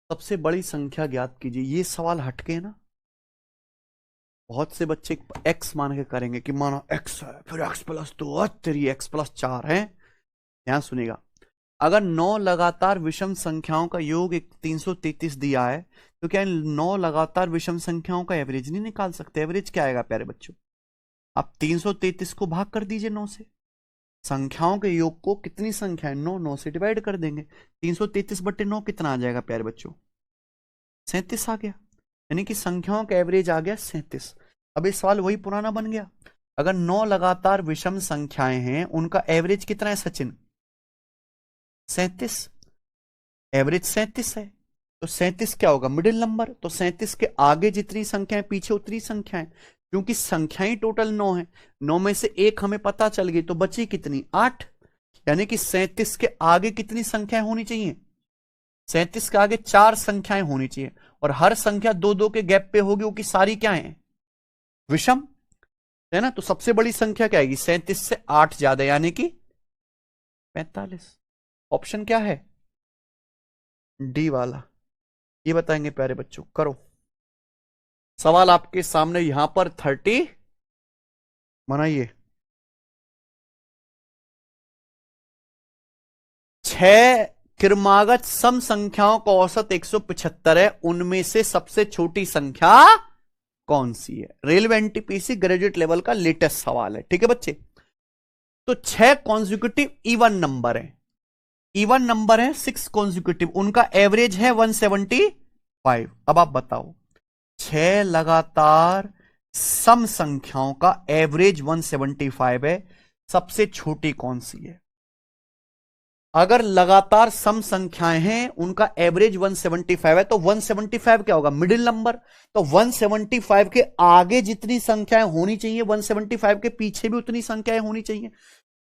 सबसे बड़ी संख्या ज्ञात कीजिए। ये सवाल हटके है ना, बहुत से बच्चे x मान के करेंगे कि मानो x है, फिर x+2 तेरी x+4 है। ध्यान सुनिएगा, अगर 9 लगातार विषम संख्याओं का योग 333 दिया है, तो क्या 9 लगातार विषम संख्याओं का एवरेज नहीं निकाल सकते। एवरेज क्या आएगा प्यारे बच्चों, आप 333 को भाग कर दीजिए 9 से। संख्याओं के योग को कितनी संख्या है, 9, 9 से डिवाइड कर देंगे। 333/9 कितना आ जाएगा प्यारे बच्चों, 37 आ गया। यानी कि संख्याओं का एवरेज आ गया 37। अब इस सवाल वही पुराना बन गया। अगर 9 लगातार विषम संख्याएं हैं, उनका एवरेज कितना है सचिन, 37। एवरेज 37 है, तो 37 क्या होगा, मिडिल नंबर। तो 37 के आगे जितनी संख्याएं, पीछे उतनी संख्याएं। क्योंकि संख्याएं टोटल 9 है, 9 में से एक हमें पता चल गई, तो बची कितनी, 8। यानी कि 37 के आगे कितनी संख्याएं होनी चाहिए, 37 के आगे 4 संख्याएं होनी चाहिए। और हर संख्या 2-2 के गैप पे होगी, क्योंकि सारी क्या है, विषम है ना। तो सबसे बड़ी संख्या क्या आएगी, 37 से 8 ज्यादा, यानी कि 45। ऑप्शन क्या है, डी वाला। ये बताएंगे प्यारे बच्चों, करो सवाल आपके सामने। यहां पर 30 बनाइए। 6 क्रमागत सम संख्याओं का औसत 175 है, उनमें से सबसे छोटी संख्या कौन सी है? रेलवे एनटीपीसी ग्रेजुएट लेवल का लेटेस्ट सवाल है, ठीक है बच्चे। तो 6 कॉन्जिक्यूटिव इवन नंबर है, इवन नंबर है 6 कॉन्जिक्यूटिव, उनका एवरेज है 175। अब आप बताओ 6 लगातार सम संख्याओं का एवरेज 175 है, सबसे छोटी कौन सी है? अगर लगातार सम संख्याएं हैं उनका एवरेज 175 है, तो 175 क्या होगा? Middle number. तो 175 के आगे जितनी संख्याएं होनी चाहिए 175 के पीछे भी उतनी संख्याएं होनी चाहिए,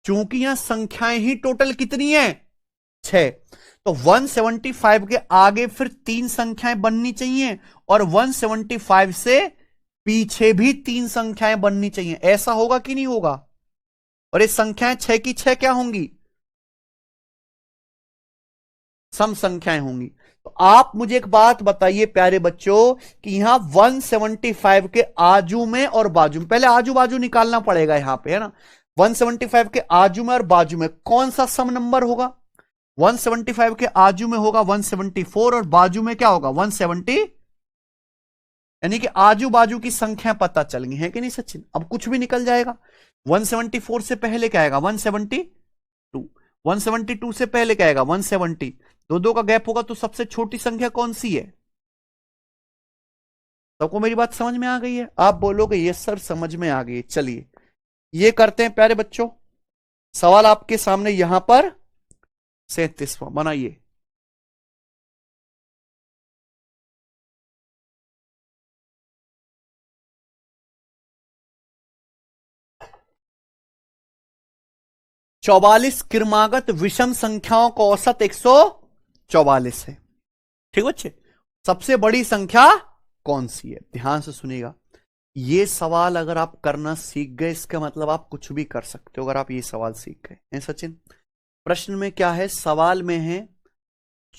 क्योंकि यहां संख्याएं ही टोटल कितनी है? 6। तो 175 के आगे फिर 3 संख्याएं बननी चाहिए और 175 से पीछे भी 3 संख्याएं बननी चाहिए। ऐसा होगा कि नहीं होगा? और ये संख्याएं 6 की 6 क्या होंगी? सम संख्याएं होंगी। तो आप मुझे एक बात बताइए प्यारे बच्चों कि यहां 175 के आजू में और बाजू में, पहले आजू बाजू निकालना पड़ेगा यहां पे, है ना। 175 के आजू में और बाजू में कौन सा सम नंबर होगा? 175 के आजू में होगा 174 और बाजू में क्या होगा? 170। यानी कि आजू बाजू की संख्या पता चल गई है कि नहीं सचिन? अब कुछ भी निकल जाएगा। 174 से पहले क्या आएगा? 172। 172 से पहले क्या आएगा? 170। दो का गैप होगा, तो सबसे छोटी संख्या कौन सी है? सबको मेरी बात समझ में आ गई है? आप बोलोगे यस सर समझ में आ गई। चलिए ये करते हैं प्यारे बच्चों, सवाल आपके सामने यहां पर 37वां बनाइए। चौवालीस क्रमागत विषम संख्याओं का औसत 144 है, ठीक बच्चे। सबसे बड़ी संख्या कौन सी है? ध्यान से सुनिएगा। ये सवाल अगर आप करना सीख गए, इसका मतलब आप कुछ भी कर सकते हो अगर आप ये सवाल सीख गए। सचिन प्रश्न में क्या है? सवाल में है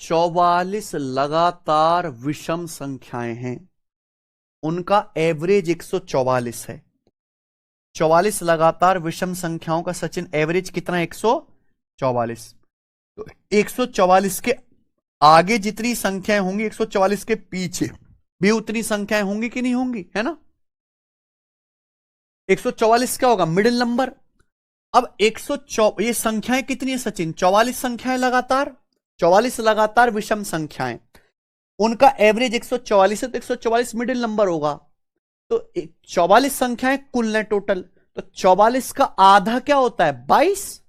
44 लगातार विषम संख्याएं हैं, उनका एवरेज 144 है। 44 लगातार विषम संख्याओं का सचिन एवरेज कितना? 144। तो 144 के आगे जितनी संख्याएं होंगी 144 के पीछे भी उतनी संख्याएं होंगी कि नहीं होंगी, है ना। 144 क्या होगा? Middle number. अब ये संख्याएं कितनी है सचिन? 44 संख्याएं लगातार, 44 लगातार विषम संख्याएं, उनका एवरेज 144 है, तो 144 मिडिल नंबर होगा। तो 44 संख्याएं कुल है टोटल, तो 44 का आधा क्या होता है? 22।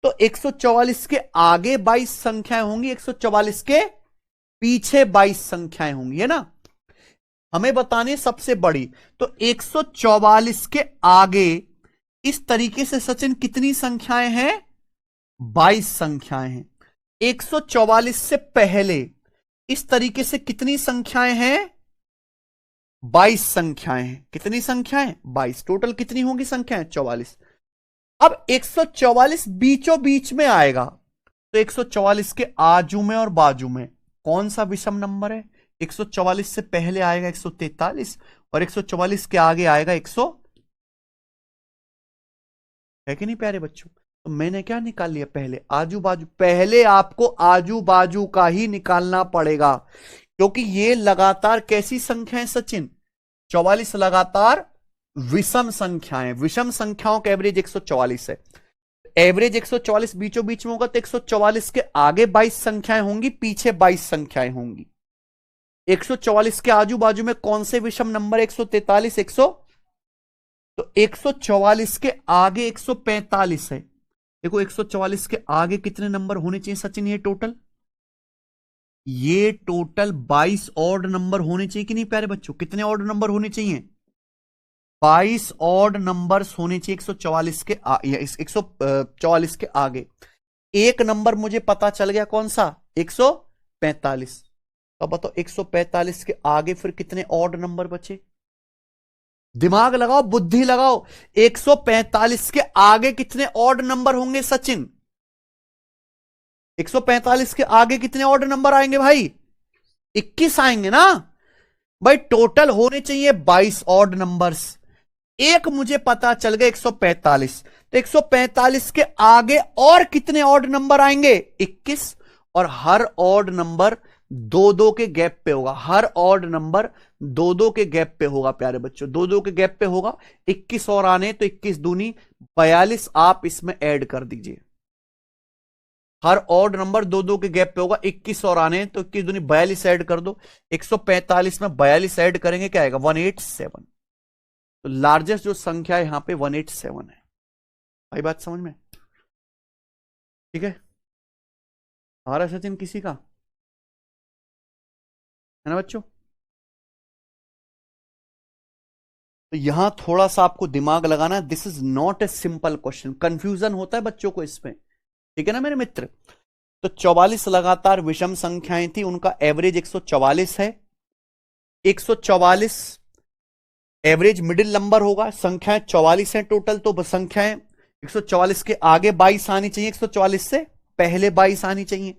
तो 144 के आगे 22 संख्याएं होंगी, 144 के पीछे 22 संख्याएं होंगी, है ना। हमें बताने सबसे बड़ी, तो 144 के आगे इस तरीके से सचिन कितनी संख्याएं हैं? 22 संख्याएं हैं। 144 से पहले इस तरीके से कितनी संख्याएं हैं? 22 संख्याएं हैं। कितनी संख्याएं? 22। टोटल कितनी होंगी संख्याएं? 44। अब 144 बीचों बीच में आएगा, तो 144 के आजू में और बाजू में कौन सा विषम नंबर है? 144 से पहले आएगा 143 और 144 के आगे आएगा 100, है कि नहीं प्यारे बच्चों? तो मैंने क्या निकाल लिया? पहले आजू बाजू, पहले आपको आजू बाजू का ही निकालना पड़ेगा, क्योंकि ये लगातार कैसी संख्या है सचिन? 44 लगातार विषम संख्याएं, विषम संख्याओं का एवरेज 144 है। एवरेज 144 बीचों बीच में होगा, तो 144 के आगे 22 संख्याएं होंगी, पीछे 22 संख्याएं होंगी। 144 के आजू बाजू में कौन से विषम नंबर? 143, 100। तो 144 के आगे 145 है। देखो 144 के आगे कितने नंबर होने चाहिए सचिन? ये टोटल 22 ऑड नंबर होने चाहिए कि नहीं प्यारे बच्चों? कितने ऑड नंबर होने चाहिए? 22 ऑड नंबर्स होने चाहिए 144 के 144 के आगे। एक नंबर मुझे पता चल गया, कौन सा? 145। अब बताओ 145 के आगे फिर कितने ऑड नंबर बचे? दिमाग लगाओ, बुद्धि लगाओ। 145 के आगे कितने ऑड नंबर होंगे सचिन? 145 के आगे कितने ऑड नंबर आएंगे भाई? 21 आएंगे ना भाई। टोटल होने चाहिए 22 ऑड नंबर्स। एक मुझे पता चल गया 145, तो 145 के आगे और कितने ऑड नंबर आएंगे? 21। और हर ऑड नंबर दो दो के गैप पे होगा, हर ऑड नंबर दो दो के गैप पे होगा प्यारे बच्चों, दो दो के गैप पे होगा। 21 और आने, तो 21 दूनी 42 आप इसमें ऐड कर दीजिए। हर ऑड नंबर दो दो के गैप पे होगा, 21 और आने, तो 21 दूनी 42 ऐड कर दो। 145 में 42 ऐड करेंगे, क्या आएगा? 187। तो लार्जेस्ट जो संख्या है यहां पे 187 है। भाई बात समझ में? ठीक है, आ रहा है सचिन किसी का? है ना बच्चों? तो यहां थोड़ा सा आपको दिमाग लगाना, this is not a simple question, confusion होता है बच्चों को इसमें, ठीक है ना मेरे मित्र? तो 44 लगातार विषम संख्याएं थी, उनका एवरेज 144 है। 144 एवरेज मिडिल नंबर होगा, संख्याएं 44 है टोटल, तो संख्याएं 144 के आगे 22 आनी चाहिए, 144 से पहले 22 आनी चाहिए।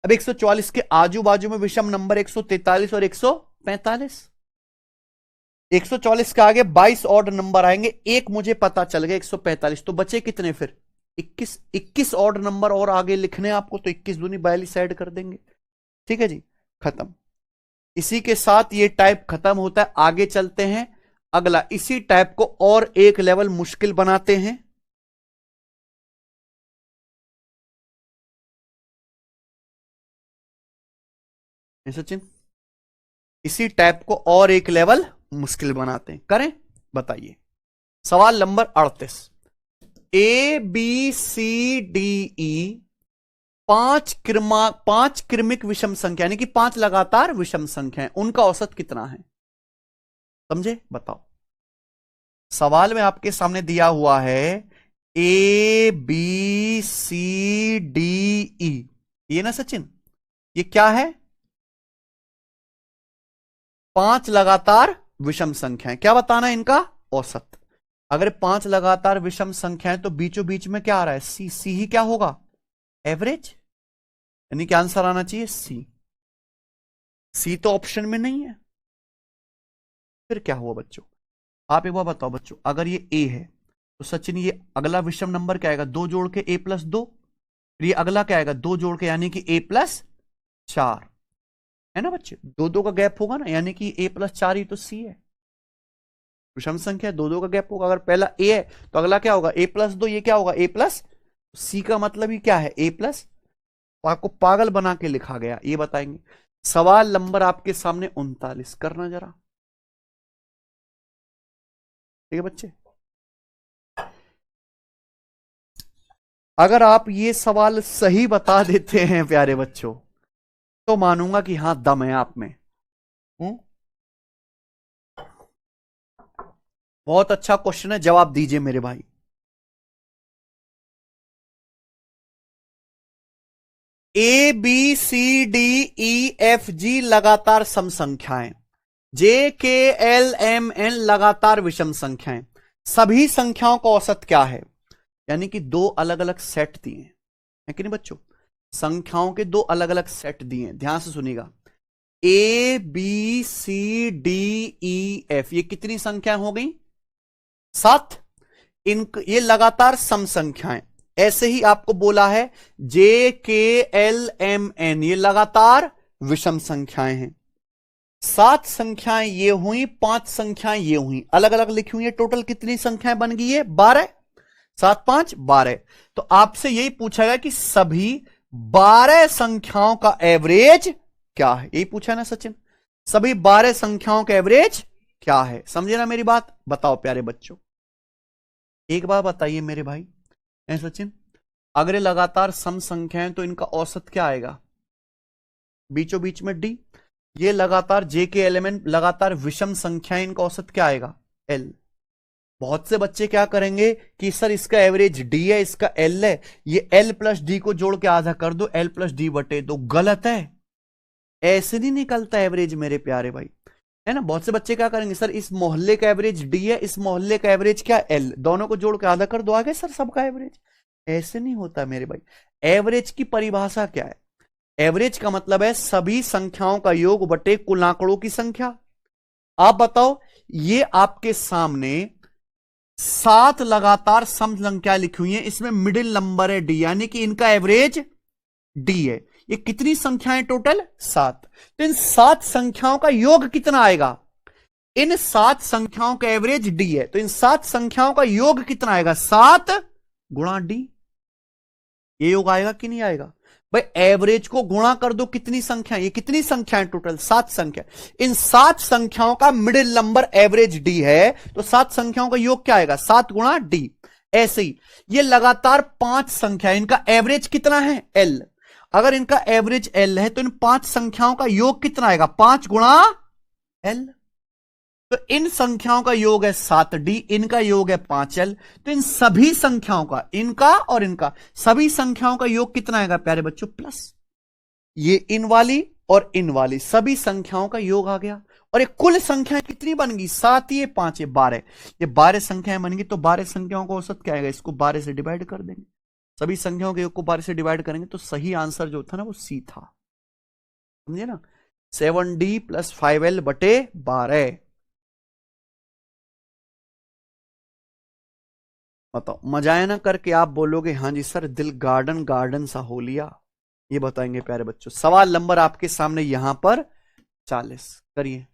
अब 144 के आजू बाजू में विषम नंबर 143 और 145। 144 के आगे 22 ऑड नंबर आएंगे, एक मुझे पता चल गया 145, तो बचे कितने फिर? 21। 21 ऑड नंबर और आगे लिखने आपको, तो 21 दूनी 42 ऐड कर देंगे। ठीक है जी, खत्म। इसी के साथ ये टाइप खत्म होता है। आगे चलते हैं, अगला इसी टाइप को और एक लेवल मुश्किल बनाते हैं। सचिन, इसी टाइप को और एक लेवल मुश्किल बनाते हैं, करें? बताइए। सवाल number 38। A B C D E पांच क्रमिक विषम संख्या, यानी कि 5 लगातार विषम संख्या है, उनका औसत कितना है? समझे? बताओ। सवाल में आपके सामने दिया हुआ है ए बी सी डी ई, ये ना सचिन, ये क्या है? 5 लगातार विषम संख्याएं, क्या बताना है इनका औसत। अगर 5 लगातार विषम संख्याएं तो बीचों बीच में क्या आ रहा है? सी। सी ही क्या होगा? एवरेज, यानी कि आंसर आना चाहिए सी। सी तो ऑप्शन में नहीं है, फिर क्या हुआ बच्चों? आप एक बार बताओ बच्चों, अगर ये ए है तो सचिन ये अगला विषम नंबर क्या आएगा? 2 जोड़ के a+2, फिर ये अगला क्या आएगा? 2 जोड़ के, यानी कि a+4, है ना बच्चे? 2 का गैप होगा ना, यानी कि a+4 ही तो सी है। विषम संख्या 2 का गैप होगा, अगर पहला ए है तो अगला क्या होगा? a+2, ये क्या होगा? a+, सी का मतलब ही क्या है? a+। तो आपको पागल बना के लिखा गया, ये बताएंगे। सवाल नंबर आपके सामने 39, करना जरा। ठीक है बच्चे, अगर आप ये सवाल सही बता देते हैं प्यारे बच्चों, तो मानूंगा कि हां दम है आप में। बहुत अच्छा क्वेश्चन है, जवाब दीजिए मेरे भाई। A B C D E F G लगातार सम संख्याएं, जे के एल एम एन लगातार विषम संख्याएं, सभी संख्याओं का औसत क्या है? यानी कि 2 अलग अलग सेट दिए हैं कि नहीं बच्चों? संख्याओं के 2 अलग अलग सेट दिए हैं, ध्यान से सुनिएगा। A B C D E F, ये कितनी संख्या हो गई? 7। ये लगातार सम संख्याएं। ऐसे ही आपको बोला है जे के एल एम एन, ये लगातार विषम संख्याएं हैं। 7 संख्याएं ये हुई, 5 संख्याएं ये हुई, अलग अलग लिखी हुई है। टोटल कितनी संख्याएं बन गई है? 12। 7 5 12। तो आपसे यही पूछा गया कि सभी 12 संख्याओं का एवरेज क्या है, यही पूछा ना सचिन? सभी 12 संख्याओं का एवरेज क्या है? समझे ना मेरी बात? बताओ प्यारे बच्चों, एक बार बताइए मेरे भाई। सचिन, अगर लगातार सम संख्याएं तो इनका औसत क्या आएगा? बीचों बीच में डी। ये लगातार जे के एलिमेंट लगातार विषम संख्याएं, इनका औसत क्या आएगा? एल। बहुत से बच्चे क्या करेंगे कि सर इसका एवरेज डी है, इसका एल है, ये एल प्लस डी को जोड़ के आधा कर दो, एल प्लस डी बटे दो। गलत है, ऐसे नहीं निकलता एवरेज मेरे प्यारे भाई, है ना? बहुत से बच्चे क्या करेंगे, सर इस मोहल्ले का एवरेज डी है, इस मोहल्ले का एवरेज क्या? एल, दोनों को जोड़ के आधा कर दो, आगे सर सबका एवरेज। ऐसे नहीं होता मेरे भाई। एवरेज की परिभाषा क्या है? एवरेज का मतलब है सभी संख्याओं का योग बटे कुल आंकड़ों की संख्या। आप बताओ, ये आपके सामने 7 लगातार सम संख्या लिखी हुई है, इसमें मिडिल नंबर है डी, यानी कि इनका एवरेज डी है। ये कितनी संख्याएं टोटल? 7। तो इन 7 संख्याओं का योग कितना आएगा? इन 7 संख्याओं का एवरेज डी है, तो इन 7 संख्याओं का योग कितना आएगा? 7 गुणा डी। ये योग आएगा कि नहीं आएगा? भाई एवरेज को गुणा कर दो, कितनी संख्या? ये कितनी संख्याएं टोटल? 7 संख्या। इन 7 संख्याओं का मिडिल नंबर एवरेज डी है, तो 7 संख्याओं का योग क्या आएगा? 7 गुणा डी। ऐसे ही ये लगातार 5 संख्या, इनका एवरेज कितना है? एल। अगर इनका एवरेज एल है तो इन 5 संख्याओं का योग कितना आएगा? 5 गुणा एल। तो इन संख्याओं का योग है 7d, इनका योग है 5l। तो इन सभी संख्याओं का, इनका और इनका, सभी संख्याओं का योग कितना आएगा प्यारे बच्चों? प्लस। ये इन वाली और इन वाली सभी संख्याओं का योग आ गया। और ये कुल संख्या कितनी बन गई? 7, ये 5, ये 12। ये 12 संख्याएं बन गई। तो 12 संख्याओं का औसत क्या आएगा? इसको 12 से डिवाइड कर देंगे। सभी संख्याओं के योग को 12 से डिवाइड करेंगे तो सही आंसर जो था ना वो सी था। समझे ना? 7d + 5l बटे 12। बताओ मजा आया ना करके? आप बोलोगे हाँ जी सर, दिल गार्डन गार्डन सा हो लिया। ये बताएंगे प्यारे बच्चों। सवाल नंबर आपके सामने यहां पर 40 करिए।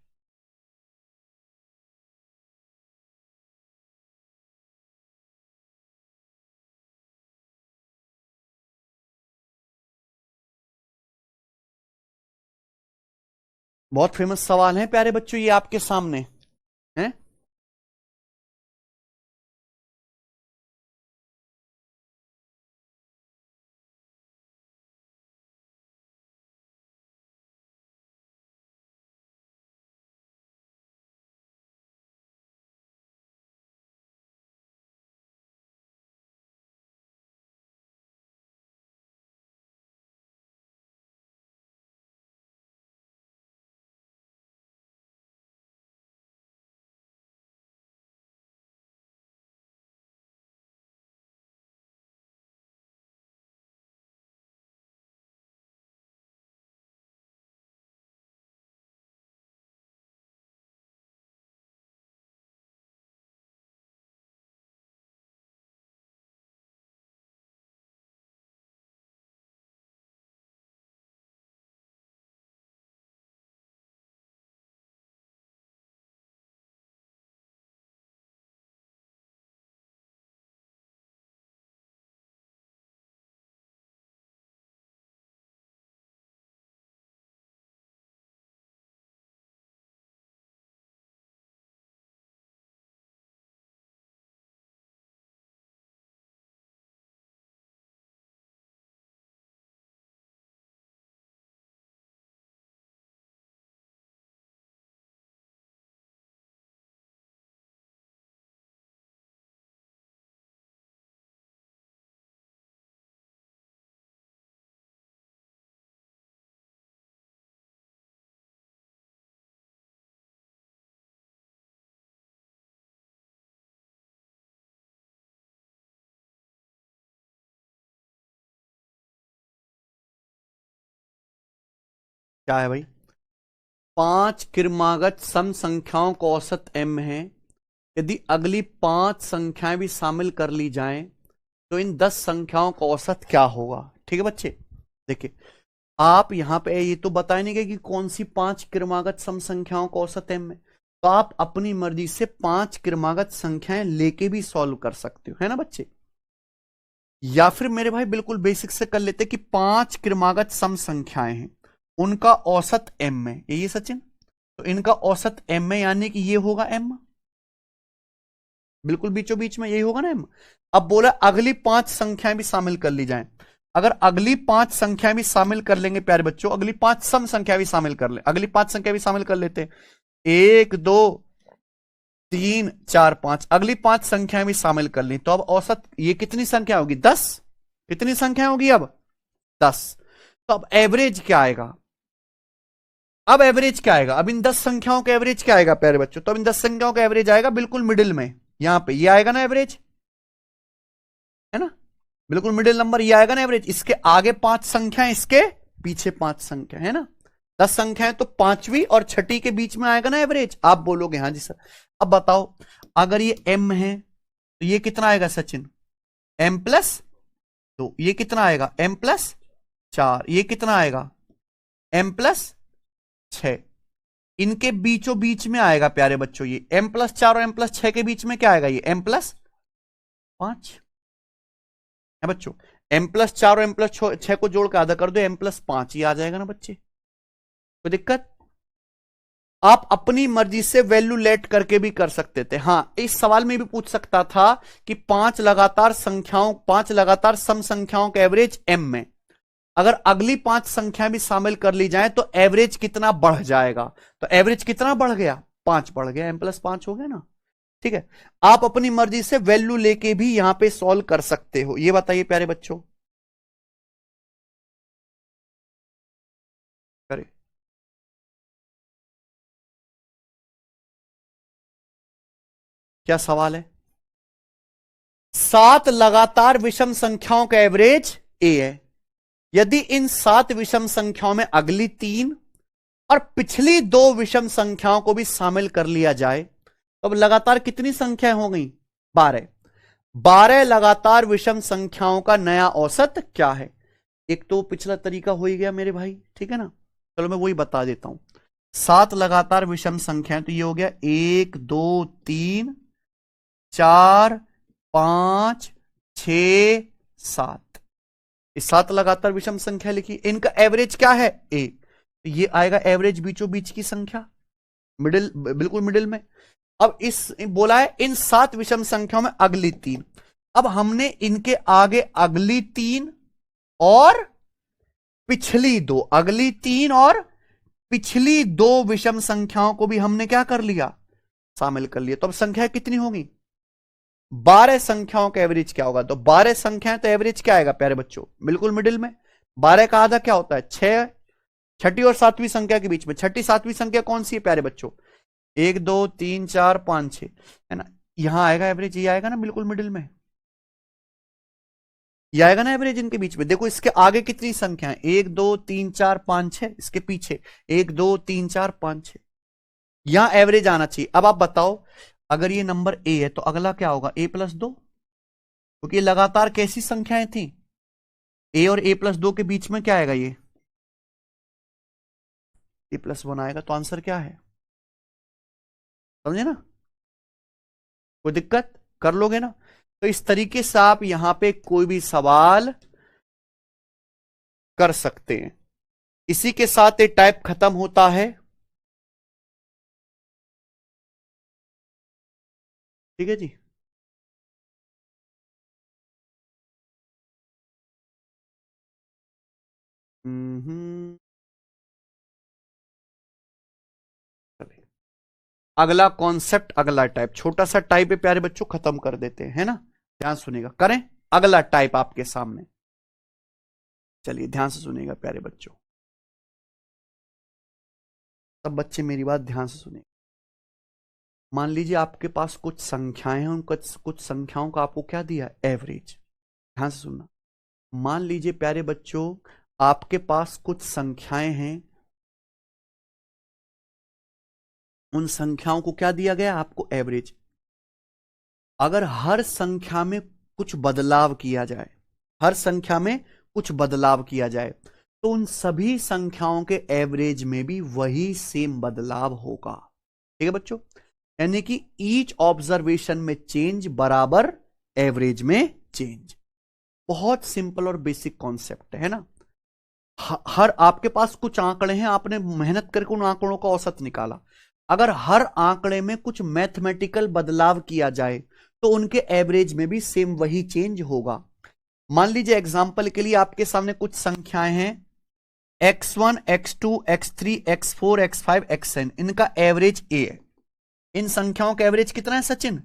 बहुत फेमस सवाल है प्यारे बच्चों, ये आपके सामने है। क्या है भाई? 5 क्रमागत सम संख्याओं का औसत m है। यदि अगली 5 संख्याएं भी शामिल कर ली जाएं तो इन 10 संख्याओं का औसत क्या होगा? ठीक है बच्चे, देखिए आप यहां पे ये तो बताए नहीं गए कि कौन सी 5 क्रमागत सम संख्याओं का औसत m है। तो आप अपनी मर्जी से 5 क्रमागत संख्याएं लेके भी सॉल्व कर सकते हो, है ना बच्चे? या फिर मेरे भाई बिल्कुल बेसिक से कर लेते कि 5 क्रमागत सम संख्याएं हैं, उनका औसत m है। ये सचिन, तो इनका औसत m है, यानी कि ये होगा m, बिल्कुल बीचों बीच में यही होगा ना m। अब बोला अगली 5 संख्याएं भी शामिल कर ली जाएं। अगर अगली 5 संख्याएं भी शामिल कर लेंगे प्यारे बच्चों, अगली 5 सम संख्या भी शामिल कर ले, अगली 5 संख्या भी शामिल कर लेते हैं, 1 2 3 4 5, अगली 5 संख्याएं भी शामिल कर ली, तो अब औसत ये कितनी संख्या होगी? 10। कितनी संख्या होगी अब? 10। तो अब एवरेज क्या आएगा? अब एवरेज क्या आएगा? अब इन 10 संख्याओं का एवरेज क्या आएगा प्यारे बच्चों? तो अब इन 10 संख्याओं का एवरेज आएगा बिल्कुल मिडिल में, यहां पे ये आएगा ना एवरेज, है ना? बिल्कुल मिडिल नंबर ये आएगा ना एवरेज। इसके आगे 5 संख्याएं, इसके पीछे 5 संख्या, है ना? 10 संख्याएं तो 5वीं और 6ठी के बीच में आएगा ना एवरेज। आप बोलोगे हाँ जी सर। अब बताओ, अगर ये m है तो ये कितना आएगा सचिन, m+2। ये कितना आएगा m+4। ये कितना आएगा m+6। इनके बीचों बीच में आएगा प्यारे बच्चों ये m+4 और m+6 के बीच में क्या आएगा, ये m+5 है बच्चों। m+4 और m+6 को जोड़ के आधा कर दो, m+5 ये आ जाएगा ना बच्चे, कोई दिक्कत। आप अपनी मर्जी से वैल्यू लेट करके भी कर सकते थे। हां, इस सवाल में भी पूछ सकता था कि 5 लगातार सम संख्याओं का एवरेज m में, अगर अगली 5 संख्या भी शामिल कर ली जाए तो एवरेज कितना बढ़ जाएगा। तो एवरेज कितना बढ़ गया, 5 बढ़ गया, m+5 हो गया ना। ठीक है, आप अपनी मर्जी से वैल्यू लेके भी यहां पे सॉल्व कर सकते हो। ये बताइए प्यारे बच्चों, करें क्या सवाल है। 7 लगातार विषम संख्याओं का एवरेज a है। यदि इन 7 विषम संख्याओं में अगली 3 और पिछली 2 विषम संख्याओं को भी शामिल कर लिया जाए तो अब लगातार कितनी संख्याएं हो गई, 12। 12 लगातार विषम संख्याओं का नया औसत क्या है। एक तो पिछला तरीका हो ही गया मेरे भाई, ठीक है ना। चलो मैं वही बता देता हूं। 7 लगातार विषम संख्याएं, तो ये हो गया 1 2 3 4 5 6 7। 7 लगातार विषम संख्या लिखी, इनका एवरेज क्या है a। ये आएगा एवरेज बीचों बीच की संख्या, मिडिल, बिल्कुल मिडिल में। अब इस बोला है इन 7 विषम संख्याओं में अगली 3। अब हमने इनके आगे अगली 3 और पिछली 2, अगली 3 और पिछली 2 विषम संख्याओं को भी हमने क्या कर लिया, शामिल कर लिया। तो अब संख्या कितनी होगी, 12 संख्याओं का एवरेज क्या होगा। तो 12 संख्याएं, तो एवरेज क्या आएगा प्यारे बच्चों, बिल्कुल मिडिल में। 12 का आधा क्या होता है, 6। छठी और 7वीं संख्या के बीच में, छठी 7वीं संख्या कौन सी है प्यारे बच्चों, 1 2 3 4 5 6 है ना। यहां आएगा एवरेज, ये आएगा ना बिल्कुल मिडिल में, ये आएगा ना एवरेज इनके बीच में। देखो इसके आगे कितनी संख्या है, 1 2 3 4 5 6, इसके पीछे 1 2 3 4 5 6, यहां एवरेज आना चाहिए। अब आप बताओ, अगर ये नंबर a है तो अगला क्या होगा, a+2, क्योंकि ये लगातार कैसी संख्याएं थी, a और a+2 के बीच में क्या आएगा, ये a+1 आएगा। तो आंसर क्या है, समझे ना, कोई दिक्कत, कर लोगे ना। तो इस तरीके से आप यहां पे कोई भी सवाल कर सकते हैं। इसी के साथ ये टाइप खत्म होता है। ठीक है जी, अगला कॉन्सेप्ट, अगला टाइप, छोटा सा टाइप है प्यारे बच्चों, खत्म कर देते हैं, है ना। ध्यान सुनिएगा, करें अगला टाइप आपके सामने। चलिए ध्यान से सुनिएगा प्यारे बच्चों, सब बच्चे मेरी बात ध्यान से सुनिए। मान लीजिए आपके पास कुछ संख्याएं हैं, उन कुछ संख्याओं का आपको क्या दिया, एवरेज। ध्यान से सुनना। मान लीजिए प्यारे बच्चों आपके पास कुछ संख्याएं हैं, उन संख्याओं को क्या दिया गया आपको, एवरेज। अगर हर संख्या में कुछ बदलाव किया जाए, हर संख्या में कुछ बदलाव किया जाए तो उन सभी संख्याओं के एवरेज में भी वही सेम बदलाव होगा। ठीक है बच्चों, यानी कि ईच ऑब्जर्वेशन में चेंज बराबर एवरेज में चेंज। बहुत सिंपल और बेसिक कॉन्सेप्ट है ना। हर आपके पास कुछ आंकड़े हैं, आपने मेहनत करके उन आंकड़ों का औसत निकाला। अगर हर आंकड़े में कुछ मैथमेटिकल बदलाव किया जाए तो उनके एवरेज में भी सेम वही चेंज होगा। मान लीजिए एग्जांपल के लिए आपके सामने कुछ संख्याएं हैं, x1 x2 x3 x4 x5 xn, इनका एवरेज a है। इन संख्याओं का एवरेज कितना है सचिन,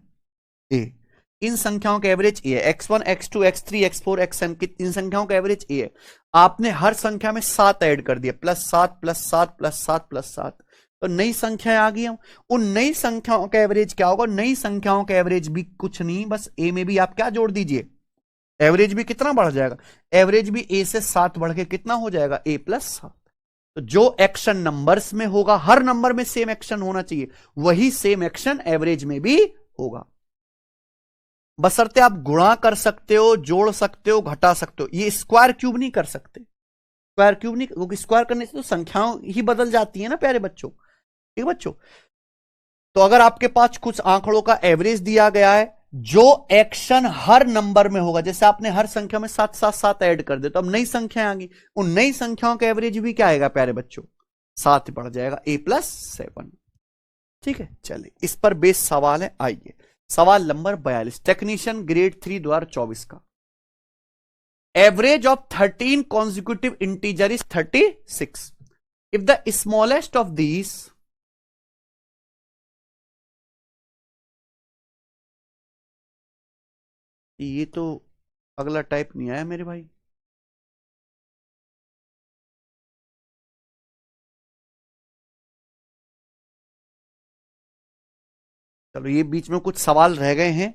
a। इन संख्याओं का एवरेज a है, x1 x2 x3 x4 xn, इन संख्याओं का एवरेज a है। आपने हर संख्या में 7 ऐड कर दिया, +7 +7 +7 +7, तो नई संख्याएं आ गई। उन नई संख्याओं का एवरेज क्या होगा, नई संख्याओं का एवरेज भी कुछ नहीं, बस a में भी आप क्या जोड़ दीजिए, एवरेज भी कितना बढ़ जाएगा, एवरेज भी a से 7 बढ़ के कितना हो जाएगा, a+7। तो जो एक्शन नंबर्स में होगा, हर नंबर में सेम एक्शन होना चाहिए, वही सेम एक्शन एवरेज में भी होगा। बशर्ते आप गुणा कर सकते हो, जोड़ सकते हो, घटा सकते हो। ये स्क्वायर क्यूब नहीं कर सकते, स्क्वायर क्यूब नहीं, क्योंकि स्क्वायर करने से तो संख्याओं ही बदल जाती है ना प्यारे बच्चों। ठीक बच्चों, तो अगर आपके पास कुछ आंकड़ों का एवरेज दिया गया है, जो एक्शन हर नंबर में होगा, जैसे आपने हर संख्या में 7 7 7 ऐड कर दे, तो अब नई संख्या आ गई, उन नई संख्याओं का एवरेज भी क्या आएगा प्यारे बच्चों, 7 बढ़ जाएगा, a+7। ठीक है, चलिए इस पर बेस सवाल है। आइए सवाल नंबर 42, टेक्नीशियन ग्रेड 3 2024 का। Average of 13 consecutive integer is 36 if the smallest of these ये तो अगला टाइप नहीं आया मेरे भाई। चलो ये बीच में कुछ सवाल रह गए हैं,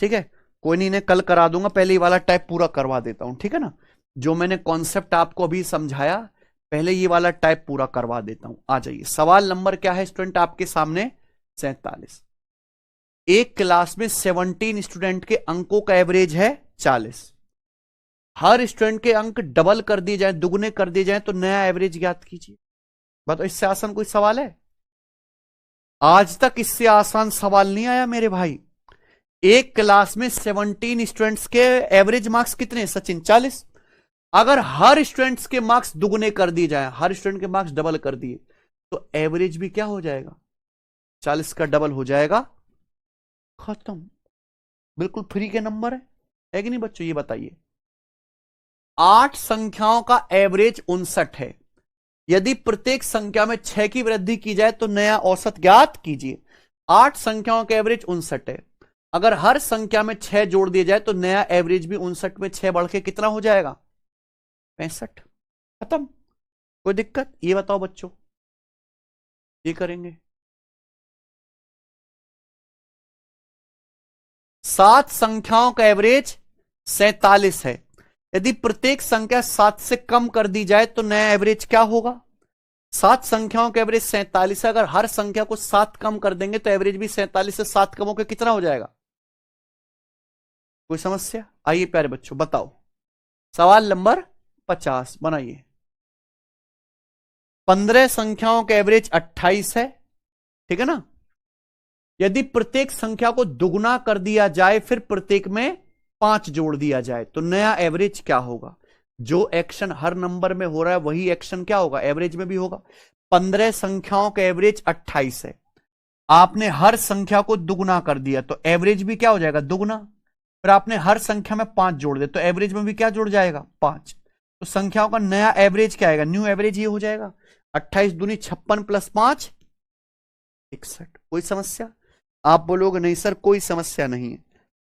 ठीक है, कोई नहीं, इन्हें कल करा दूंगा, पहले ये वाला टाइप पूरा करवा देता हूं, ठीक है ना। जो मैंने कॉन्सेप्ट आपको अभी समझाया, पहले ये वाला टाइप पूरा करवा देता हूं। आ जाइए, सवाल नंबर क्या है स्टूडेंट आपके सामने, 47। एक क्लास में 17 स्टूडेंट के अंकों का एवरेज है 40। हर स्टूडेंट के अंक डबल कर दिए जाए, दुगने कर दिए जाए, तो नया एवरेज ज्ञात कीजिए। बताओ, इससे आसान कोई सवाल है? आज तक इससे आसान सवाल नहीं आया मेरे भाई। एक क्लास में 17 स्टूडेंट्स के एवरेज मार्क्स कितने सचिन, 40। अगर हर स्टूडेंट्स के मार्क्स दुगने कर दिए जाए, हर स्टूडेंट के मार्क्स डबल कर दिए, तो एवरेज भी क्या हो जाएगा, 40 का डबल हो जाएगा, खत्म। बिल्कुल फ्री के नंबर है कि नहीं बच्चों, ये बताइए। 8 संख्याओं का एवरेज 59 है। यदि प्रत्येक संख्या में 6 की वृद्धि की जाए तो नया औसत ज्ञात कीजिए। 8 संख्याओं का एवरेज 59 है। अगर हर संख्या में 6 जोड़ दिया जाए तो नया एवरेज भी 59 में 6 बढ़ के कितना हो जाएगा, 65। खत्म, कोई दिक्कत? ये बताओ बच्चों, ये करेंगे। 7 संख्याओं का एवरेज 47 है। यदि प्रत्येक संख्या 7 से कम कर दी जाए तो नया एवरेज क्या होगा? 7 संख्याओं का एवरेज 47 है। अगर हर संख्या को 7 कम कर देंगे तो एवरेज भी 47 से 7 कम होकर कितना हो जाएगा? कोई समस्या? आइए प्यारे बच्चों बताओ, सवाल नंबर 50 बनाइए। 15 संख्याओं का एवरेज 28 है, ठीक है ना। यदि प्रत्येक संख्या को दुगुना कर दिया जाए, फिर प्रत्येक में 5 जोड़ दिया जाए, तो नया एवरेज क्या होगा? जो एक्शन हर नंबर में हो रहा है वही एक्शन क्या होगा, एवरेज में भी होगा। 15 संख्याओं का एवरेज 28 है। आपने हर संख्या को दुगुना कर दिया तो एवरेज भी क्या हो जाएगा, दुगुना। फिर आपने हर संख्या में 5 जोड़ दिया तो एवरेज में भी क्या जुड़ जाएगा, 5। तो संख्याओं का नया एवरेज क्या आएगा, न्यू एवरेज ये हो जाएगा 28 दूनी 56 प्लस 5 61। कोई समस्या? आप बोलोगे नहीं सर कोई समस्या नहीं है।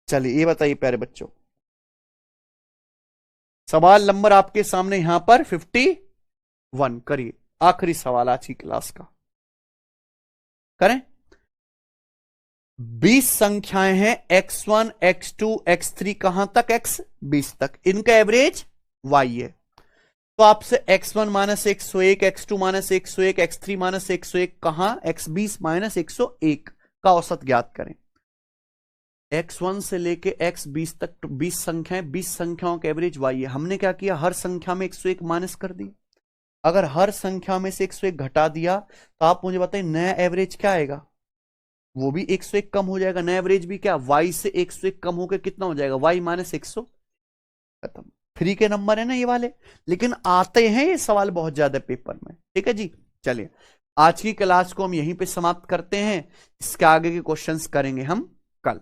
चलिए ये बताइए प्यारे बच्चों, सवाल नंबर आपके सामने यहां पर 51 करिए, आखिरी सवाल आज की क्लास का करें। 20 संख्याएं हैं, x1 x2 x3 कहां तक, x 20 तक। इनका एवरेज y है। तो आपसे x1 minus 101, x2 minus 101, x3 minus 101 कहां, x20 माइनस 101 का औसत ज्ञात करें। x1 से लेके x20 तक 20 संख्याएं, 20 संख्याओं का एवरेज y है। हमने क्या किया, हर संख्या में 101 माइनस कर दी। अगर हर संख्या में से 101 घटा दिया तो आप मुझे बताइए नया एवरेज क्या आएगा, वो भी 101 कम हो जाएगा। नया एवरेज भी क्या, y से 101 कम होकर कितना हो जाएगा, y माइनस 100। खत्म। फ्री के नंबर है ना ये वाले, लेकिन आते हैं ये सवाल बहुत ज्यादा पेपर में। ठीक है जी, चलिए आज की क्लास को हम यहीं पे समाप्त करते हैं। इसके आगे के क्वेश्चंस करेंगे हम कल।